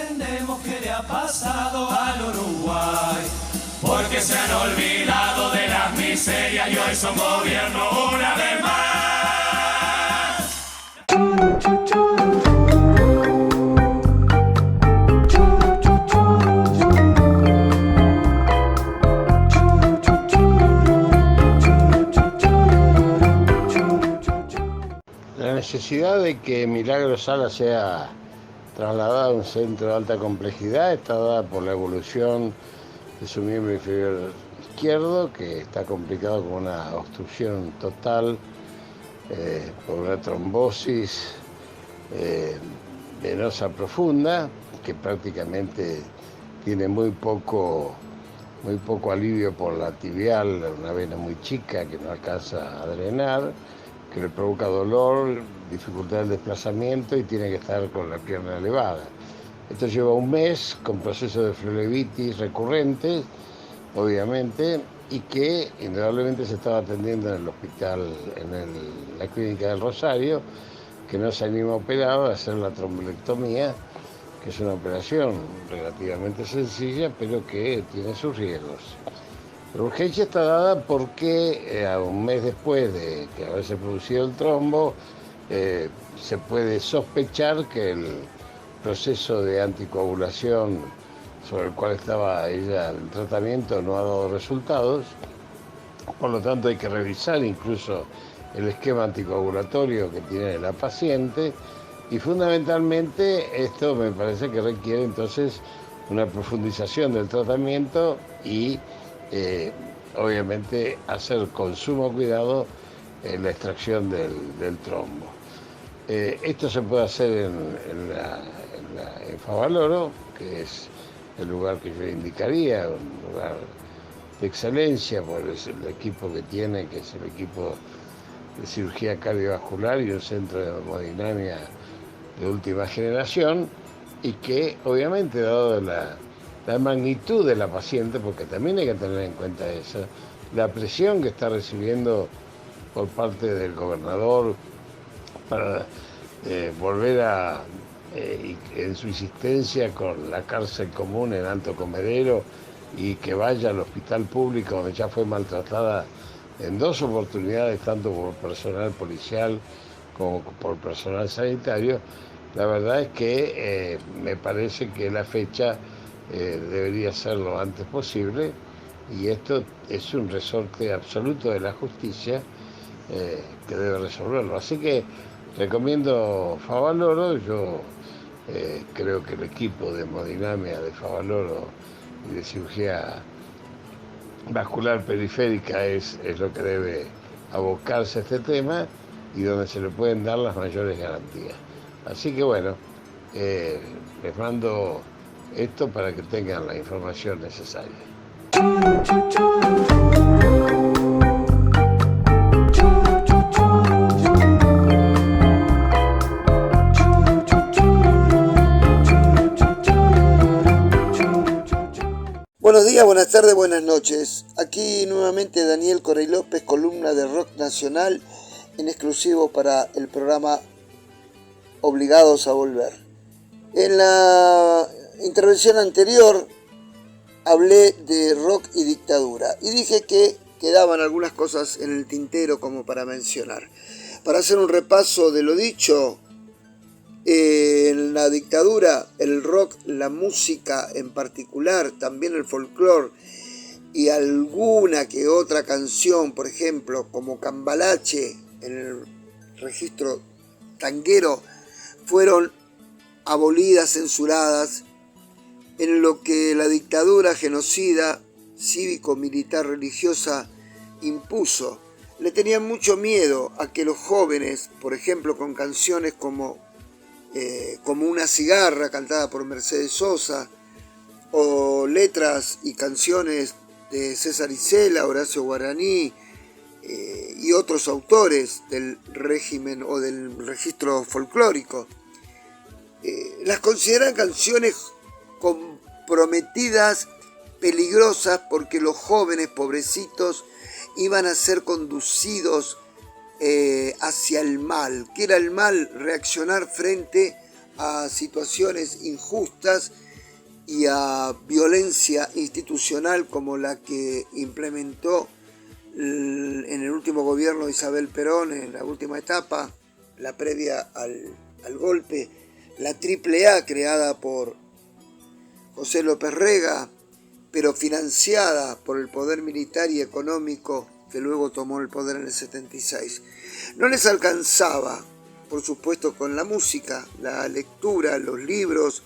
que se han olvidado de las miserias y hoy son gobierno una vez más. La necesidad de que Milagro Sala sea trasladada a un centro de alta complejidad está dada por la evolución de su miembro inferior izquierdo, que está complicado con una obstrucción total por una trombosis venosa profunda, que prácticamente tiene muy poco alivio por la tibial, una vena muy chica que no alcanza a drenar, que le provoca dolor, dificultad del desplazamiento y tiene que estar con la pierna elevada. Esto lleva un mes con procesos de flebitis recurrentes, obviamente, y que indudablemente se estaba atendiendo en el hospital, en la clínica del Rosario, que no se anima a operar, a hacer la trombolectomía, que es una operación relativamente sencilla, pero que tiene sus riesgos. La urgencia está dada porque a un mes después de que haberse producido el trombo, se puede sospechar que el proceso de anticoagulación sobre el cual estaba ella en tratamiento no ha dado resultados. Por lo tanto, hay que revisar incluso el esquema anticoagulatorio que tiene la paciente y fundamentalmente esto me parece que requiere entonces una profundización del tratamiento y obviamente hacer con sumo cuidado la extracción del trombo. Esto se puede hacer en Favaloro, que es el lugar que yo indicaría, un lugar de excelencia por el equipo que tiene, que es el equipo de cirugía cardiovascular y un centro de hemodinámica de última generación, y que obviamente, dado la magnitud de la paciente, porque también hay que tener en cuenta eso, la presión que está recibiendo por parte del gobernador para volver en su insistencia con la cárcel común en Alto Comedero y que vaya al hospital público donde ya fue maltratada en 2 oportunidades, tanto por personal policial como por personal sanitario. La verdad es que me parece que la fecha debería ser lo antes posible, y esto es un resorte absoluto de la justicia que debe resolverlo. Así que recomiendo Favaloro. Yo creo que el equipo de hemodinamia de Favaloro y de cirugía vascular periférica es lo que debe abocarse a este tema y donde se le pueden dar las mayores garantías. Así que bueno, les mando esto para que tengan la información necesaria. Buenos días, buenas tardes, buenas noches. Aquí nuevamente Daniel Corey López, columna de Rock Nacional, en exclusivo para el programa Obligados a Volver. En la intervención anterior hablé de rock y dictadura y dije que quedaban algunas cosas en el tintero como para mencionar. Para hacer un repaso de lo dicho, en la dictadura, el rock, la música en particular, también el folclore y alguna que otra canción, por ejemplo, como Cambalache en el registro tanguero, fueron abolidas, censuradas, en lo que la dictadura genocida, cívico-militar religiosa impuso. Le tenían mucho miedo a que los jóvenes, por ejemplo, con canciones como Una cigarra, cantada por Mercedes Sosa, o letras y canciones de César Isela, Horacio Guaraní y otros autores del régimen o del registro folclórico, las consideran canciones comprometidas, peligrosas, porque los jóvenes pobrecitos iban a ser conducidos hacia el mal. ¿Qué era el mal? Reaccionar frente a situaciones injustas y a violencia institucional como la que implementó en el último gobierno de Isabel Perón, en la última etapa, la previa al golpe, la AAA creada por José López Rega, pero financiada por el poder militar y económico que luego tomó el poder en el 76. No les alcanzaba, por supuesto, con la música, la lectura, los libros,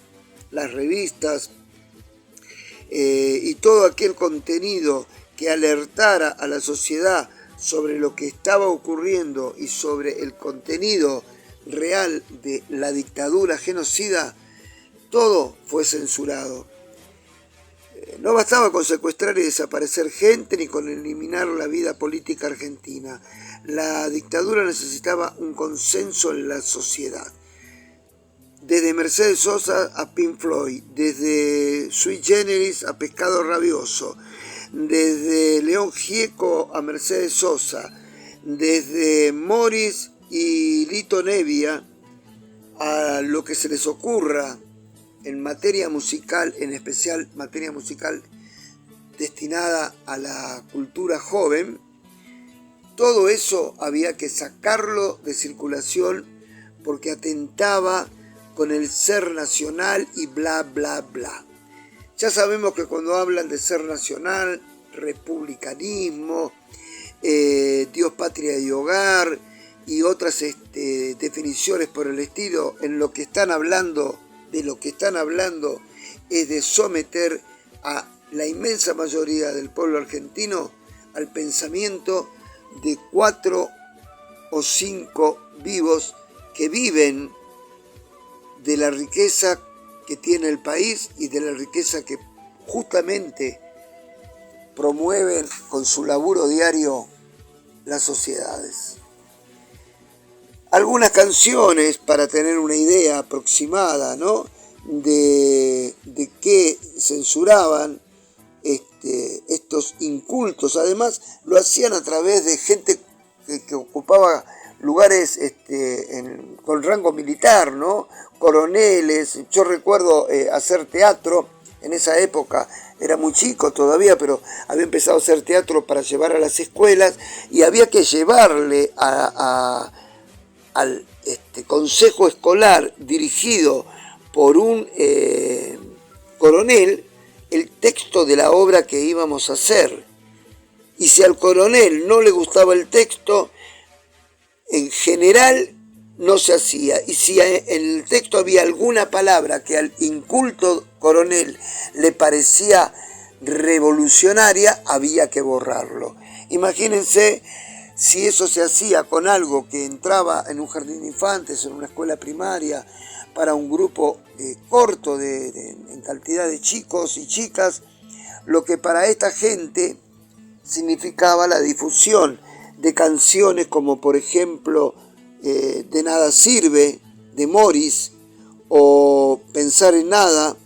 las revistas y todo aquel contenido que alertara a la sociedad sobre lo que estaba ocurriendo y sobre el contenido real de la dictadura genocida. Todo fue censurado. No bastaba con secuestrar y desaparecer gente ni con eliminar la vida política argentina. La dictadura necesitaba un consenso en la sociedad. Desde Mercedes Sosa a Pink Floyd, desde Sui Generis a Pescado Rabioso, desde León Gieco a Mercedes Sosa, desde Morris y Lito Nevia a lo que se les ocurra en materia musical, en especial materia musical destinada a la cultura joven. Todo eso había que sacarlo de circulación porque atentaba con el ser nacional y bla, bla, bla. Ya sabemos que cuando hablan de ser nacional, republicanismo, Dios, patria y hogar y otras definiciones por el estilo, de lo que están hablando es de someter a la inmensa mayoría del pueblo argentino al pensamiento de 4 o 5 vivos que viven de la riqueza que tiene el país y de la riqueza que justamente promueven con su laburo diario las sociedades. Algunas canciones para tener una idea aproximada, ¿no?, de qué censuraban estos incultos. Además, lo hacían a través de gente que ocupaba lugares con rango militar, ¿no? Coroneles. Yo recuerdo hacer teatro en esa época, era muy chico todavía, pero había empezado a hacer teatro para llevar a las escuelas y había que llevarle al consejo escolar dirigido por un coronel el texto de la obra que íbamos a hacer. Y si al coronel no le gustaba el texto, en general no se hacía. Y si en el texto había alguna palabra que al inculto coronel le parecía revolucionaria, había que borrarlo. Imagínense si eso se hacía con algo que entraba en un jardín de infantes, en una escuela primaria, para un grupo corto en cantidad de chicos y chicas, lo que para esta gente significaba la difusión de canciones como, por ejemplo, De nada sirve, de Morris, o Pensar en nada,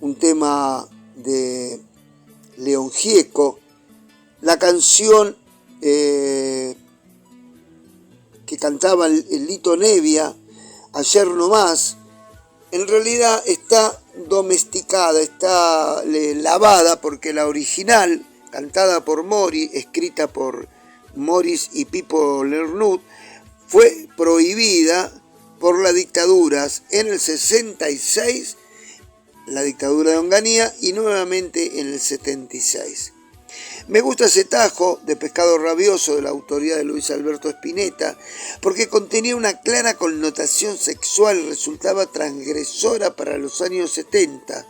un tema de León Gieco, la canción que cantaba el Lito Nevia, Ayer no más, en realidad está domesticada, está lavada, porque la original, cantada por Morris, escrita por Morris y Pipo Lernud, fue prohibida por las dictaduras en el 66, la dictadura de Onganía, y nuevamente en el 76. Me gusta ese tajo de Pescado Rabioso, de la autoría de Luis Alberto Spinetta, porque contenía una clara connotación sexual y resultaba transgresora para los años 70.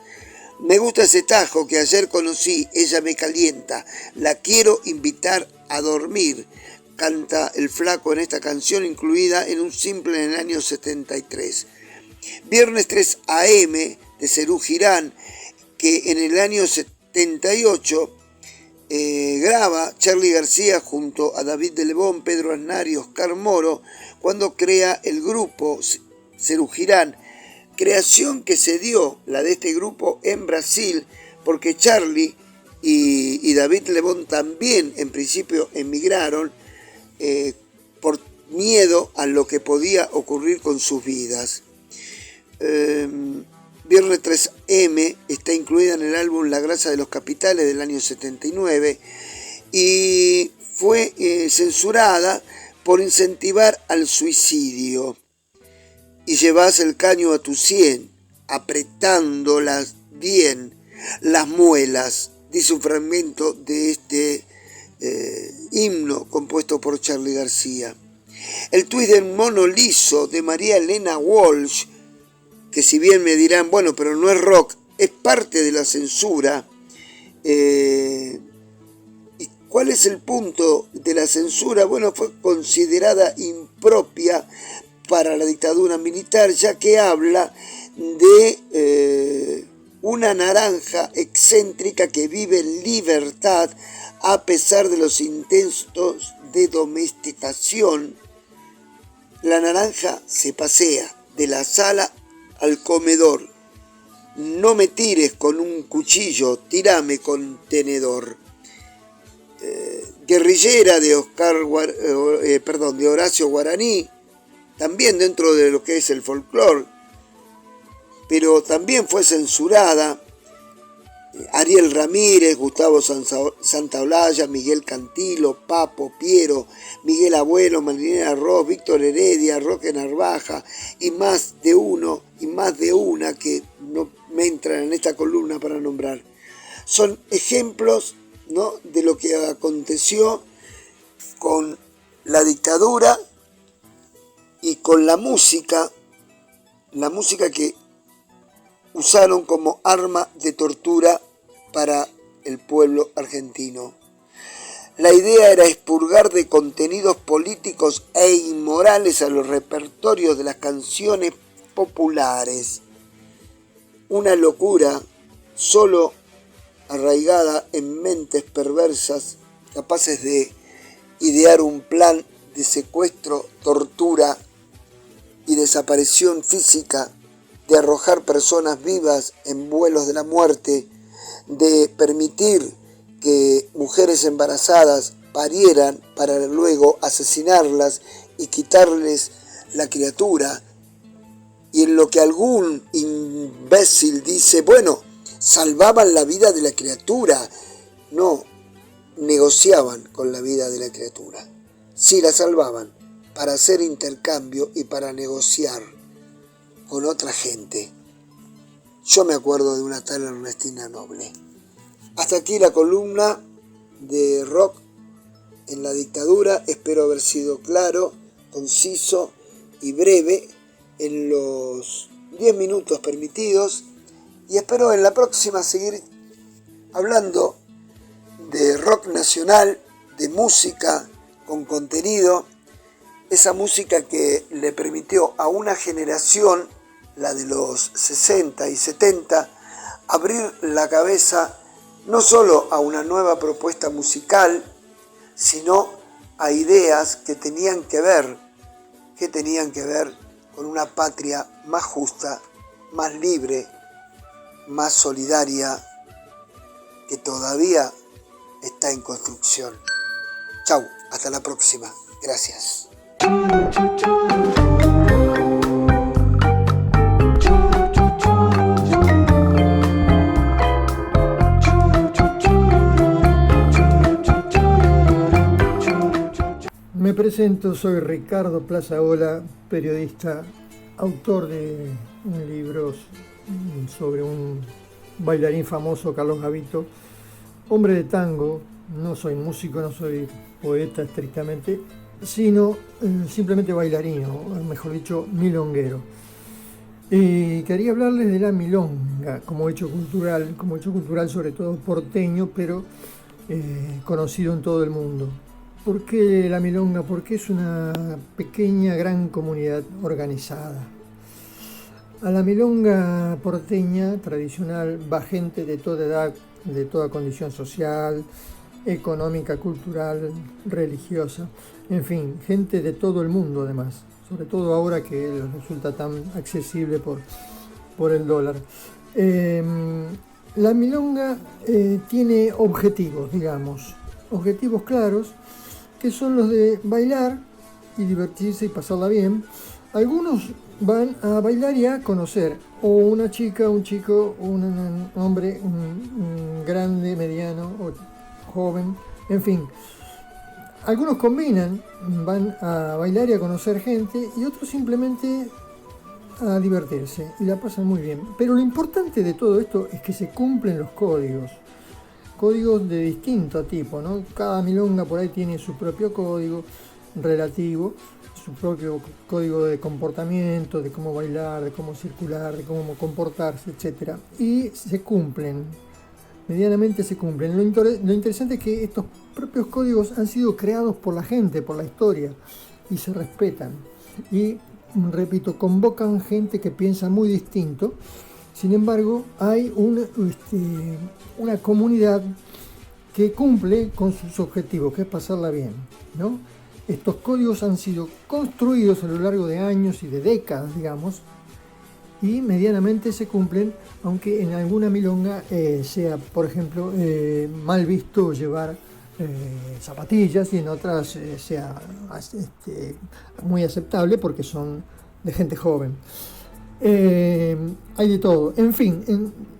Me gusta ese tajo que ayer conocí, ella me calienta, la quiero invitar a dormir, canta el Flaco en esta canción, incluida en un simple en el año 73. Viernes 3 AM de Serú Girán, que en el año 78 graba Charly García junto a David de Lebón, Pedro Aznar y Oscar Moro, cuando crea el grupo Serú Girán, creación que se dio, la de este grupo, en Brasil, porque Charly y David Lebón también en principio emigraron por miedo a lo que podía ocurrir con sus vidas. Viernes 3M está incluida en el álbum La grasa de los capitales del año 79 y fue censurada por incentivar al suicidio. Y llevas el caño a tu sien, apretándolas bien las muelas, dice un fragmento de este himno compuesto por Charly García. El tuit del mono liso de María Elena Walsh, que si bien me dirán, bueno, pero no es rock, es parte de la censura. ¿Y cuál es el punto de la censura? Bueno, fue considerada impropia para la dictadura militar, ya que habla de una naranja excéntrica que vive en libertad a pesar de los intentos de domesticación. La naranja se pasea de la sala al comedor. No me tires con un cuchillo, tírame con tenedor. Guerrillera de de Horacio Guaraní, también dentro de lo que es el folclore, pero también fue censurada. Ariel Ramírez, Gustavo Santaolalla, Miguel Cantilo, Papo, Piero, Miguel Abuelo, Marinera Ross, Víctor Heredia, Roque Narvaja y más de uno y más de una que no me entran en esta columna para nombrar. Son ejemplos, ¿no?, de lo que aconteció con la dictadura y con la música que usaron como arma de tortura para el pueblo argentino. La idea era expurgar de contenidos políticos e inmorales a los repertorios de las canciones populares. Una locura solo arraigada en mentes perversas capaces de idear un plan de secuestro, tortura y desaparición física, de arrojar personas vivas en vuelos de la muerte, de permitir que mujeres embarazadas parieran para luego asesinarlas y quitarles la criatura. Y en lo que algún imbécil dice, bueno, salvaban la vida de la criatura. No, negociaban con la vida de la criatura. Sí la salvaban para hacer intercambio y para negociar con otra gente. Yo me acuerdo de una tal Ernestina Noble. Hasta aquí la columna de rock en la dictadura. Espero haber sido claro, conciso y breve en los 10 minutos permitidos. Y espero en la próxima seguir hablando de rock nacional, de música con contenido. Esa música que le permitió a una generación, la de los 60 y 70, abrir la cabeza no solo a una nueva propuesta musical, sino a ideas que tenían que ver con una patria más justa, más libre, más solidaria, que todavía está en construcción. Chau, hasta la próxima. Gracias. Me presento, soy Ricardo Plazaola, periodista, autor de libros sobre un bailarín famoso, Carlos Gavito, hombre de tango. No soy músico, no soy poeta estrictamente, sino simplemente bailarín, o mejor dicho, milonguero. Y quería hablarles de la milonga como hecho cultural sobre todo porteño, pero conocido en todo el mundo. ¿Por qué la milonga? Porque es una pequeña, gran comunidad organizada. A la milonga porteña tradicional va gente de toda edad, de toda condición social, económica, cultural, religiosa, en fin, gente de todo el mundo además, sobre todo ahora que les resulta tan accesible por el dólar. La milonga tiene objetivos, objetivos claros, que son los de bailar y divertirse y pasarla bien. Algunos van a bailar y a conocer, o una chica, un chico, un hombre, un grande, mediano o joven, en fin. Algunos combinan, van a bailar y a conocer gente, y otros simplemente a divertirse y la pasan muy bien. Pero lo importante de todo esto es que se cumplen los códigos de distinto tipo, ¿no? Cada milonga por ahí tiene su propio código relativo, su propio código de comportamiento, de cómo bailar, de cómo circular, de cómo comportarse, etc. Y se cumplen, medianamente se cumplen. Lo interesante es que estos propios códigos han sido creados por la gente, por la historia, y se respetan. Y, repito, convocan gente que piensa muy distinto. Sin embargo, hay una comunidad que cumple con sus objetivos, que es pasarla bien, ¿no? Estos códigos han sido construidos a lo largo de años y de décadas, digamos, y medianamente se cumplen, aunque en alguna milonga sea, por ejemplo, mal visto llevar zapatillas, y en otras sea muy aceptable porque son de gente joven. Hay de todo. En fin,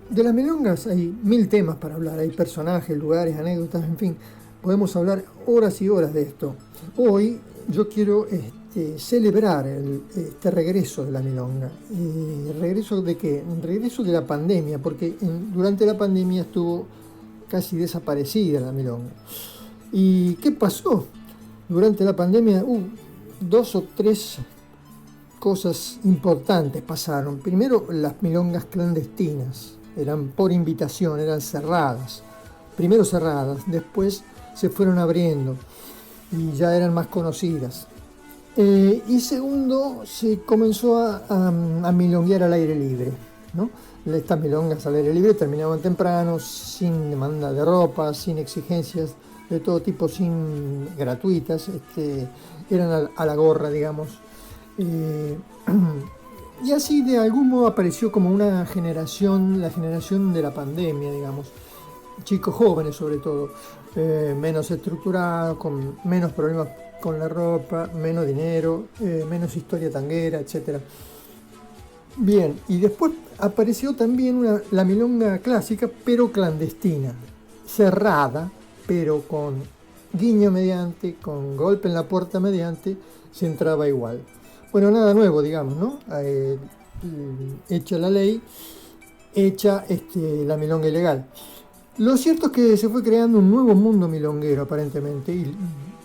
de las milongas hay 1000 temas para hablar, hay personajes, lugares, anécdotas, en fin, podemos hablar horas y horas de esto. Hoy yo quiero celebrar este regreso de la milonga. ¿Regreso de qué? Regreso de la pandemia, porque durante la pandemia estuvo casi desaparecida la milonga. ¿Y qué pasó? Durante la pandemia 2 o 3 cosas importantes pasaron. Primero, las milongas clandestinas, eran por invitación, eran cerradas. Primero cerradas, después se fueron abriendo y ya eran más conocidas. Y segundo, se comenzó a milonguear al aire libre, ¿no? Estas milongas al aire libre terminaban temprano, sin demanda de ropa, sin exigencias de todo tipo, gratuitas, eran a la gorra, digamos. Y así de algún modo apareció como una generación, la generación de la pandemia, digamos, chicos jóvenes sobre todo, menos estructurados, con menos problemas con la ropa, menos dinero, menos historia tanguera, etc. Bien, y después apareció también la milonga clásica, pero clandestina, cerrada, pero con guiño mediante, con golpe en la puerta mediante, se entraba igual. Bueno, nada nuevo, digamos, ¿no? Hecha la ley, hecha la milonga ilegal. Lo cierto es que se fue creando un nuevo mundo milonguero, aparentemente, y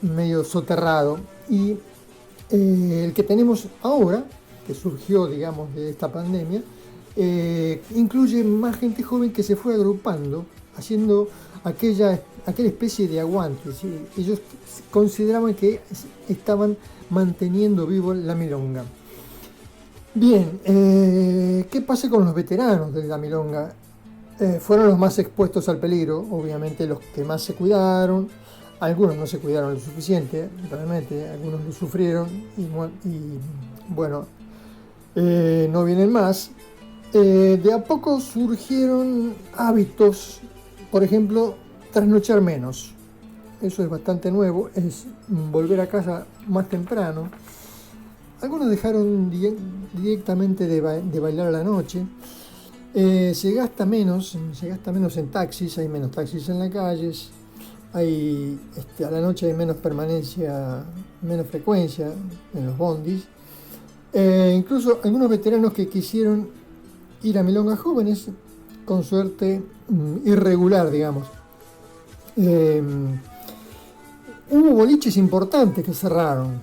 medio soterrado. Y el que tenemos ahora, que surgió, digamos, de esta pandemia, incluye más gente joven que se fue agrupando, haciendo aquella especie de aguante. ¿Sí? Ellos consideraban que estaban manteniendo vivo la milonga. Bien, ¿qué pasa con los veteranos de la milonga? Fueron los más expuestos al peligro, obviamente los que más se cuidaron. Algunos no se cuidaron lo suficiente, realmente, algunos lo sufrieron y bueno, no vienen más. De a poco surgieron hábitos, por ejemplo, trasnochar menos. Eso es bastante nuevo, es volver a casa más temprano. Algunos dejaron directamente de bailar a la noche. Se gasta menos en taxis, hay menos taxis en las calles, hay, a la noche hay menos permanencia, menos frecuencia en los bondis. Incluso algunos veteranos que quisieron ir a milongas jóvenes, con suerte irregular, digamos. Hubo boliches importantes que cerraron.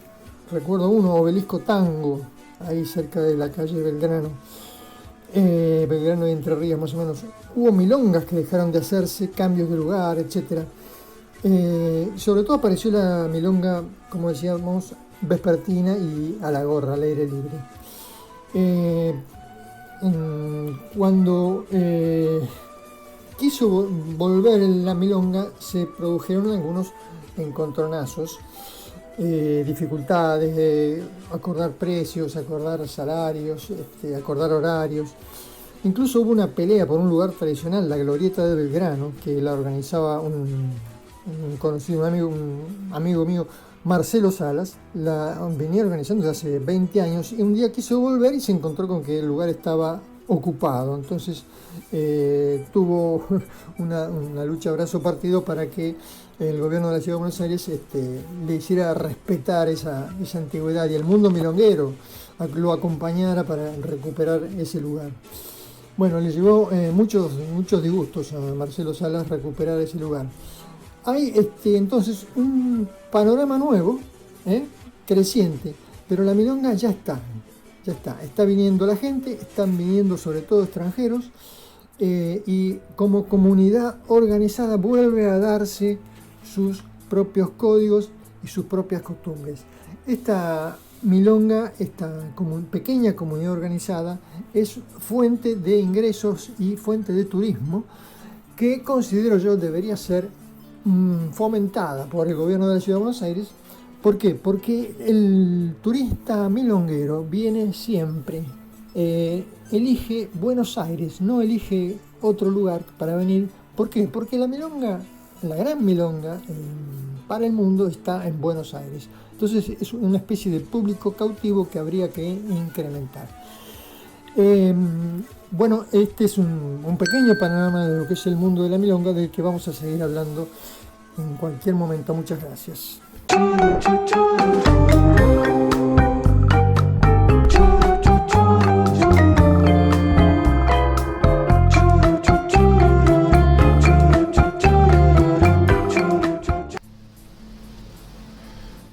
Recuerdo uno, Obelisco Tango, ahí cerca de la calle Belgrano. Belgrano y Entre Ríos, más o menos. Hubo milongas que dejaron de hacerse, cambios de lugar, etc. Sobre todo apareció la milonga, como decíamos, vespertina y a la gorra, al aire libre. Cuando quiso volver la milonga, se produjeron algunos encontronazos, dificultades de acordar precios, acordar salarios, acordar horarios. Incluso hubo una pelea por un lugar tradicional, la Glorieta de Belgrano, que la organizaba un conocido, un amigo mío, Marcelo Salas, venía organizando desde hace 20 años y un día quiso volver y se encontró con que el lugar estaba ocupado. Entonces tuvo una lucha a brazo partido para que el gobierno de la Ciudad de Buenos Aires le hiciera respetar esa antigüedad y el mundo milonguero lo acompañara para recuperar ese lugar. Bueno, le llevó muchos disgustos a Marcelo Salas recuperar ese lugar. Hay entonces un panorama nuevo, creciente, pero la milonga ya está viniendo la gente, están viniendo sobre todo extranjeros, y como comunidad organizada vuelve a darse sus propios códigos y sus propias costumbres. Esta milonga, esta pequeña comunidad organizada, es fuente de ingresos y fuente de turismo que considero yo debería ser fomentada por el gobierno de la Ciudad de Buenos Aires. ¿Por qué? Porque el turista milonguero viene siempre, elige Buenos Aires, no elige otro lugar para venir. ¿Por qué? Porque la milonga, la gran milonga para el mundo está en Buenos Aires. Entonces es una especie de público cautivo que habría que incrementar. Bueno, este es un pequeño panorama de lo que es el mundo de la milonga, del que vamos a seguir hablando en cualquier momento. Muchas gracias.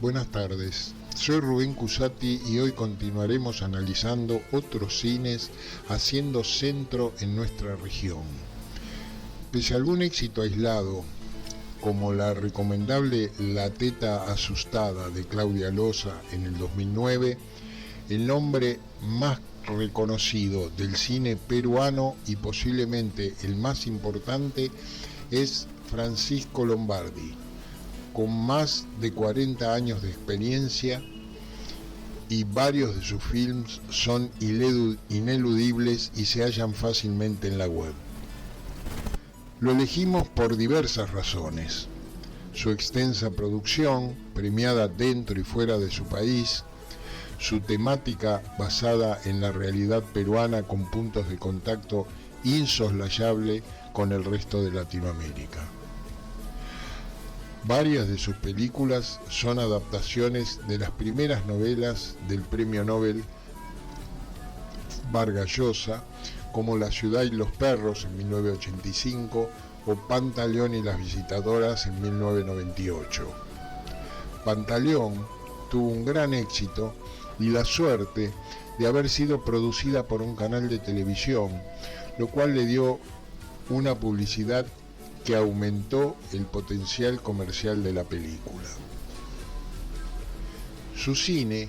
Buenas tardes, soy Rubén Cusati y hoy continuaremos analizando otros cines haciendo centro en nuestra región. Pese a algún éxito aislado, como la recomendable La teta asustada de Claudia Loza en el 2009, el nombre más reconocido del cine peruano y posiblemente el más importante es Francisco Lombardi, con más de 40 años de experiencia, y varios de sus films son ineludibles y se hallan fácilmente en la web. Lo elegimos por diversas razones: su extensa producción, premiada dentro y fuera de su país, su temática basada en la realidad peruana con puntos de contacto insoslayable con el resto de Latinoamérica. Varias de sus películas son adaptaciones de las primeras novelas del premio Nobel Vargas Llosa, como La ciudad y los perros en 1985 o Pantaleón y las visitadoras en 1998. Pantaleón tuvo un gran éxito y la suerte de haber sido producida por un canal de televisión, lo cual le dio una publicidad que aumentó el potencial comercial de la película. Su cine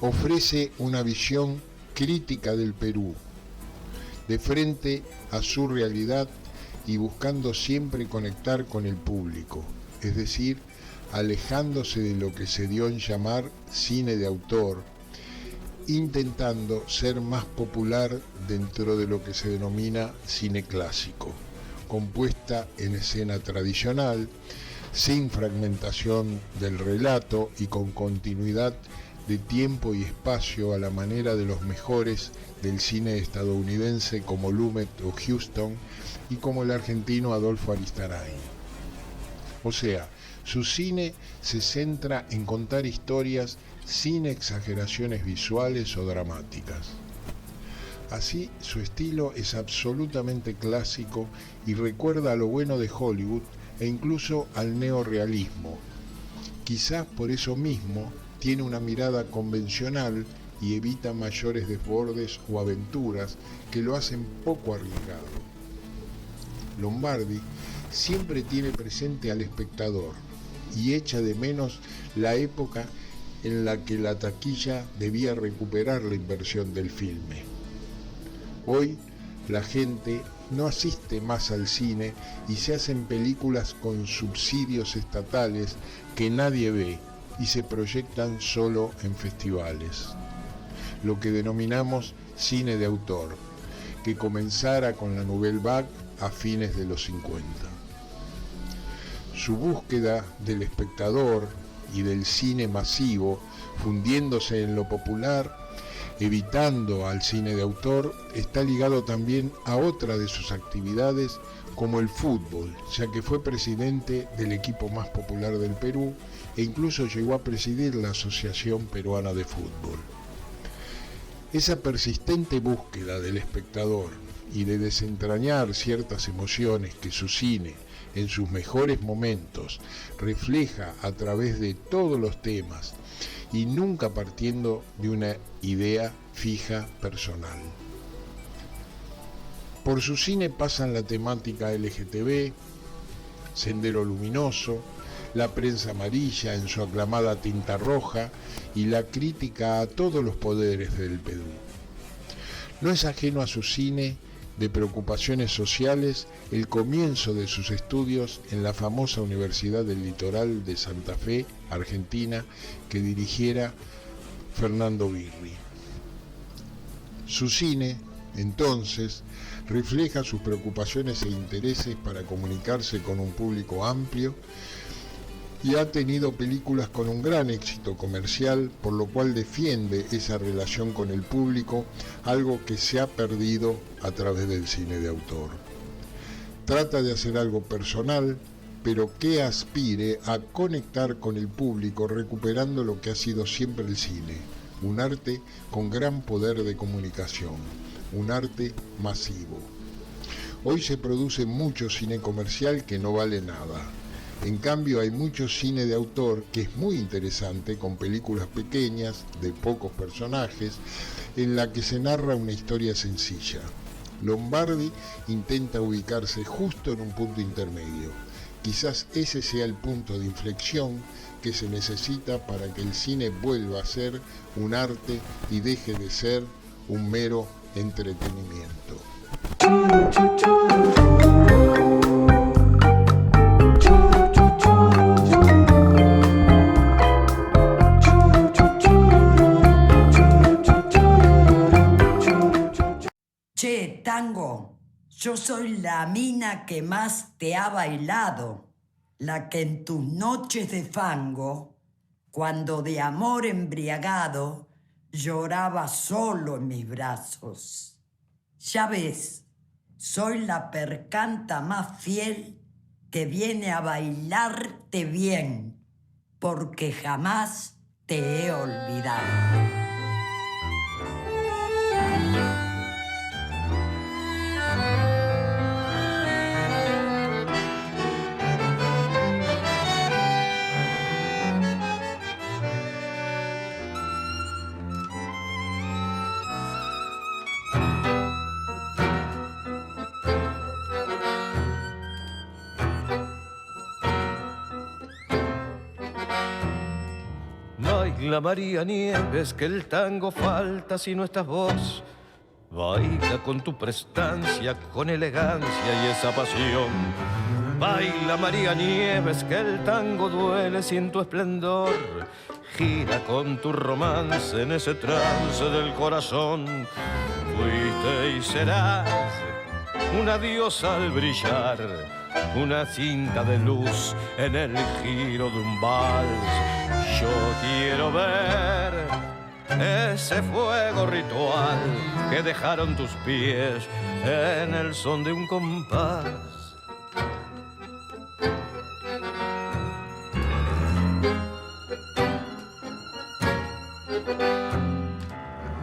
ofrece una visión crítica del Perú, de frente a su realidad y buscando siempre conectar con el público, es decir, alejándose de lo que se dio en llamar cine de autor, intentando ser más popular dentro de lo que se denomina cine clásico, compuesta en escena tradicional, sin fragmentación del relato y con continuidad de tiempo y espacio a la manera de los mejores del cine estadounidense como Lumet o Huston y como el argentino Adolfo Aristarain. O sea, su cine se centra en contar historias sin exageraciones visuales o dramáticas. Así, su estilo es absolutamente clásico y recuerda a lo bueno de Hollywood e incluso al neorrealismo. Quizás por eso mismo tiene una mirada convencional y evita mayores desbordes o aventuras que lo hacen poco arriesgado. Lombardi siempre tiene presente al espectador y echa de menos la época en la que la taquilla debía recuperar la inversión del filme. Hoy la gente no asiste más al cine y se hacen películas con subsidios estatales que nadie ve y se proyectan solo en festivales. Lo que denominamos cine de autor, que comenzara con la Nouvelle Vague a fines de los 50. Su búsqueda del espectador y del cine masivo, fundiéndose en lo popular, evitando al cine de autor, está ligado también a otra de sus actividades, como el fútbol, ya que fue presidente del equipo más popular del Perú e incluso llegó a presidir la Asociación Peruana de Fútbol. Esa persistente búsqueda del espectador y de desentrañar ciertas emociones que su cine, en sus mejores momentos, refleja a través de todos los temas y nunca partiendo de una idea fija personal. Por su cine pasan la temática LGTB, Sendero Luminoso, La Prensa Amarilla en su aclamada Tinta Roja y la crítica a todos los poderes del Perú. No es ajeno a su cine de preocupaciones sociales el comienzo de sus estudios en la famosa Universidad del Litoral de Santa Fe, Argentina, que dirigiera Fernando Birri. Su cine, entonces, refleja sus preocupaciones e intereses para comunicarse con un público amplio y ha tenido películas con un gran éxito comercial, por lo cual defiende esa relación con el público, algo que se ha perdido a través del cine de autor. Trata de hacer algo personal, pero que aspire a conectar con el público, recuperando lo que ha sido siempre el cine, un arte con gran poder de comunicación, un arte masivo. Hoy se produce mucho cine comercial que no vale nada. En cambio hay mucho cine de autor que es muy interesante, con películas pequeñas, de pocos personajes, en la que se narra una historia sencilla. Lombardi intenta ubicarse justo en un punto intermedio. Quizás ese sea el punto de inflexión que se necesita para que el cine vuelva a ser un arte y deje de ser un mero entretenimiento. Che, Tango, yo soy la mina que más te ha bailado, la que en tus noches de fango, cuando de amor embriagado, lloraba solo en mis brazos. Ya ves, soy la percanta más fiel que viene a bailarte bien, porque jamás te he olvidado. Baila María Nieves, que el tango falta si no estás vos. Baila con tu prestancia, con elegancia y esa pasión. Baila María Nieves, que el tango duele sin tu esplendor. Gira con tu romance en ese trance del corazón. Fuiste y serás una diosa al brillar, una cinta de luz en el giro de un vals. Yo quiero ver ese fuego ritual que dejaron tus pies en el son de un compás.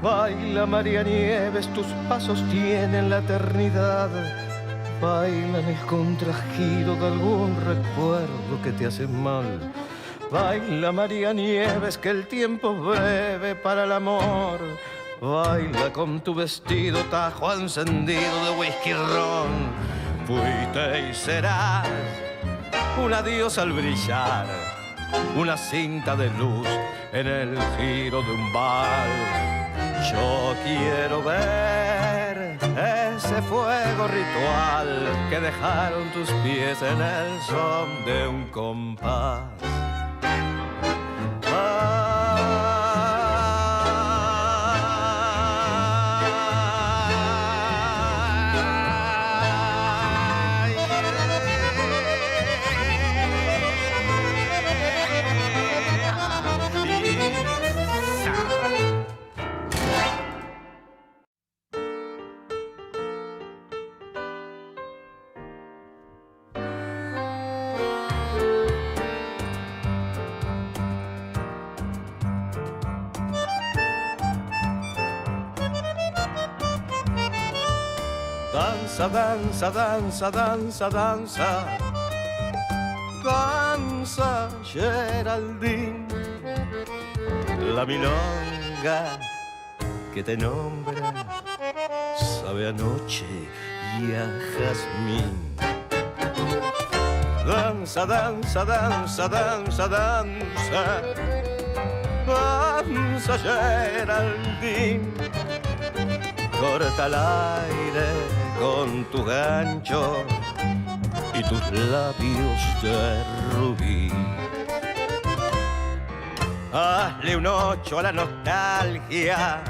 Baila María Nieves, tus pasos tienen la eternidad. Baila en el contragiro de algún recuerdo que te hace mal. Baila María Nieves, que el tiempo es breve para el amor. Baila con tu vestido tajo encendido de whisky ron. Fuiste y serás una diosa al brillar, una cinta de luz en el giro de un vals. Yo quiero ver ese fuego ritual que dejaron tus pies en el son de un compás. Danza, danza, danza, danza, danza. Danza, Geraldine. La milonga que te nombra sabe a noche y a jazmín. Danza, danza, danza, danza, danza. Danza, Geraldine. Corta el aire con tu gancho y tus labios de rubí. Hazle un 8 a la nostalgia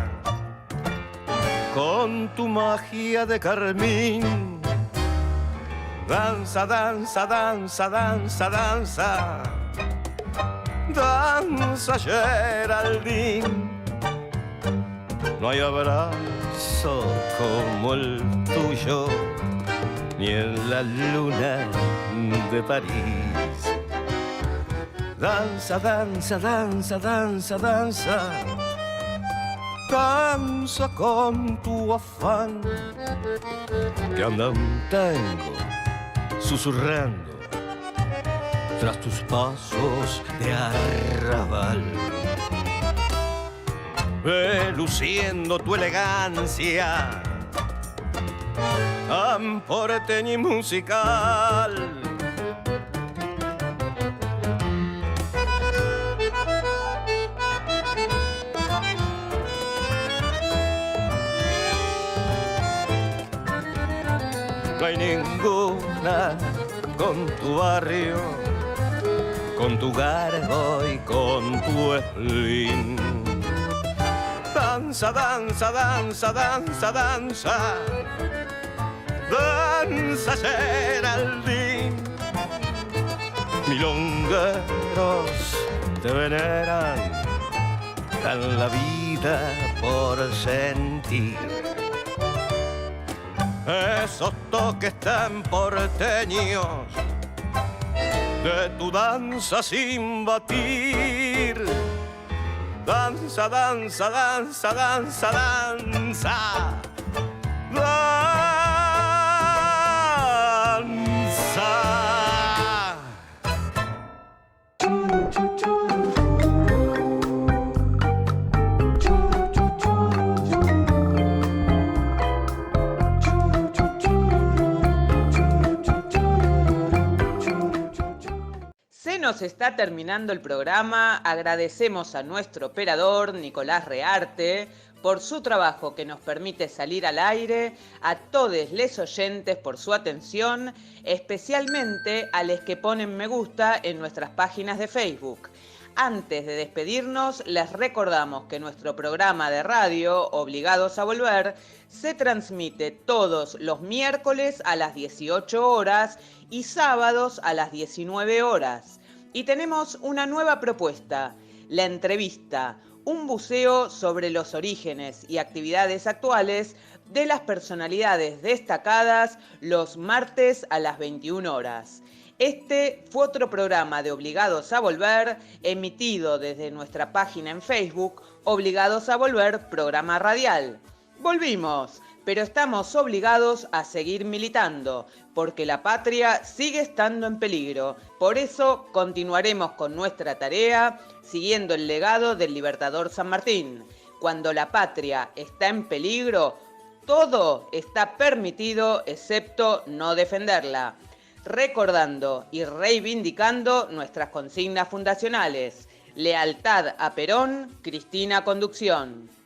con tu magia de carmín. Danza, danza, danza, danza, danza. Danza, Geraldine. No hay abrazo como el tuyo, ni en la luna de París. Danza, danza, danza, danza, danza. Danza con tu afán, que anda un tango susurrando tras tus pasos de arrabal. Ve luciendo tu elegancia tan porteña y musical. No hay ninguna con tu barrio, con tu garbo y con tu spleen. Danza, danza, danza, danza, danza. Danza, Geraldine. Milongueros te veneran, dan la vida por sentir. Esos toques tan porteños de tu danza sin batir. Danza, danza, danza, danza, danza. Danza. Nos está terminando el programa. Agradecemos a nuestro operador Nicolás Rearte por su trabajo que nos permite salir al aire, a todos les oyentes por su atención, especialmente a los que ponen me gusta en nuestras páginas de Facebook. Antes de despedirnos, les recordamos que nuestro programa de radio, Obligados a Volver, se transmite todos los miércoles a las 18 horas y sábados a las 19 horas. Y tenemos una nueva propuesta, la entrevista, un buceo sobre los orígenes y actividades actuales de las personalidades destacadas los martes a las 21 horas. Este fue otro programa de Obligados a Volver, emitido desde nuestra página en Facebook, Obligados a Volver, programa radial. Volvimos, pero estamos obligados a seguir militando, porque la patria sigue estando en peligro. Por eso continuaremos con nuestra tarea, siguiendo el legado del Libertador San Martín. Cuando la patria está en peligro, todo está permitido excepto no defenderla. Recordando y reivindicando nuestras consignas fundacionales. Lealtad a Perón, Cristina Conducción.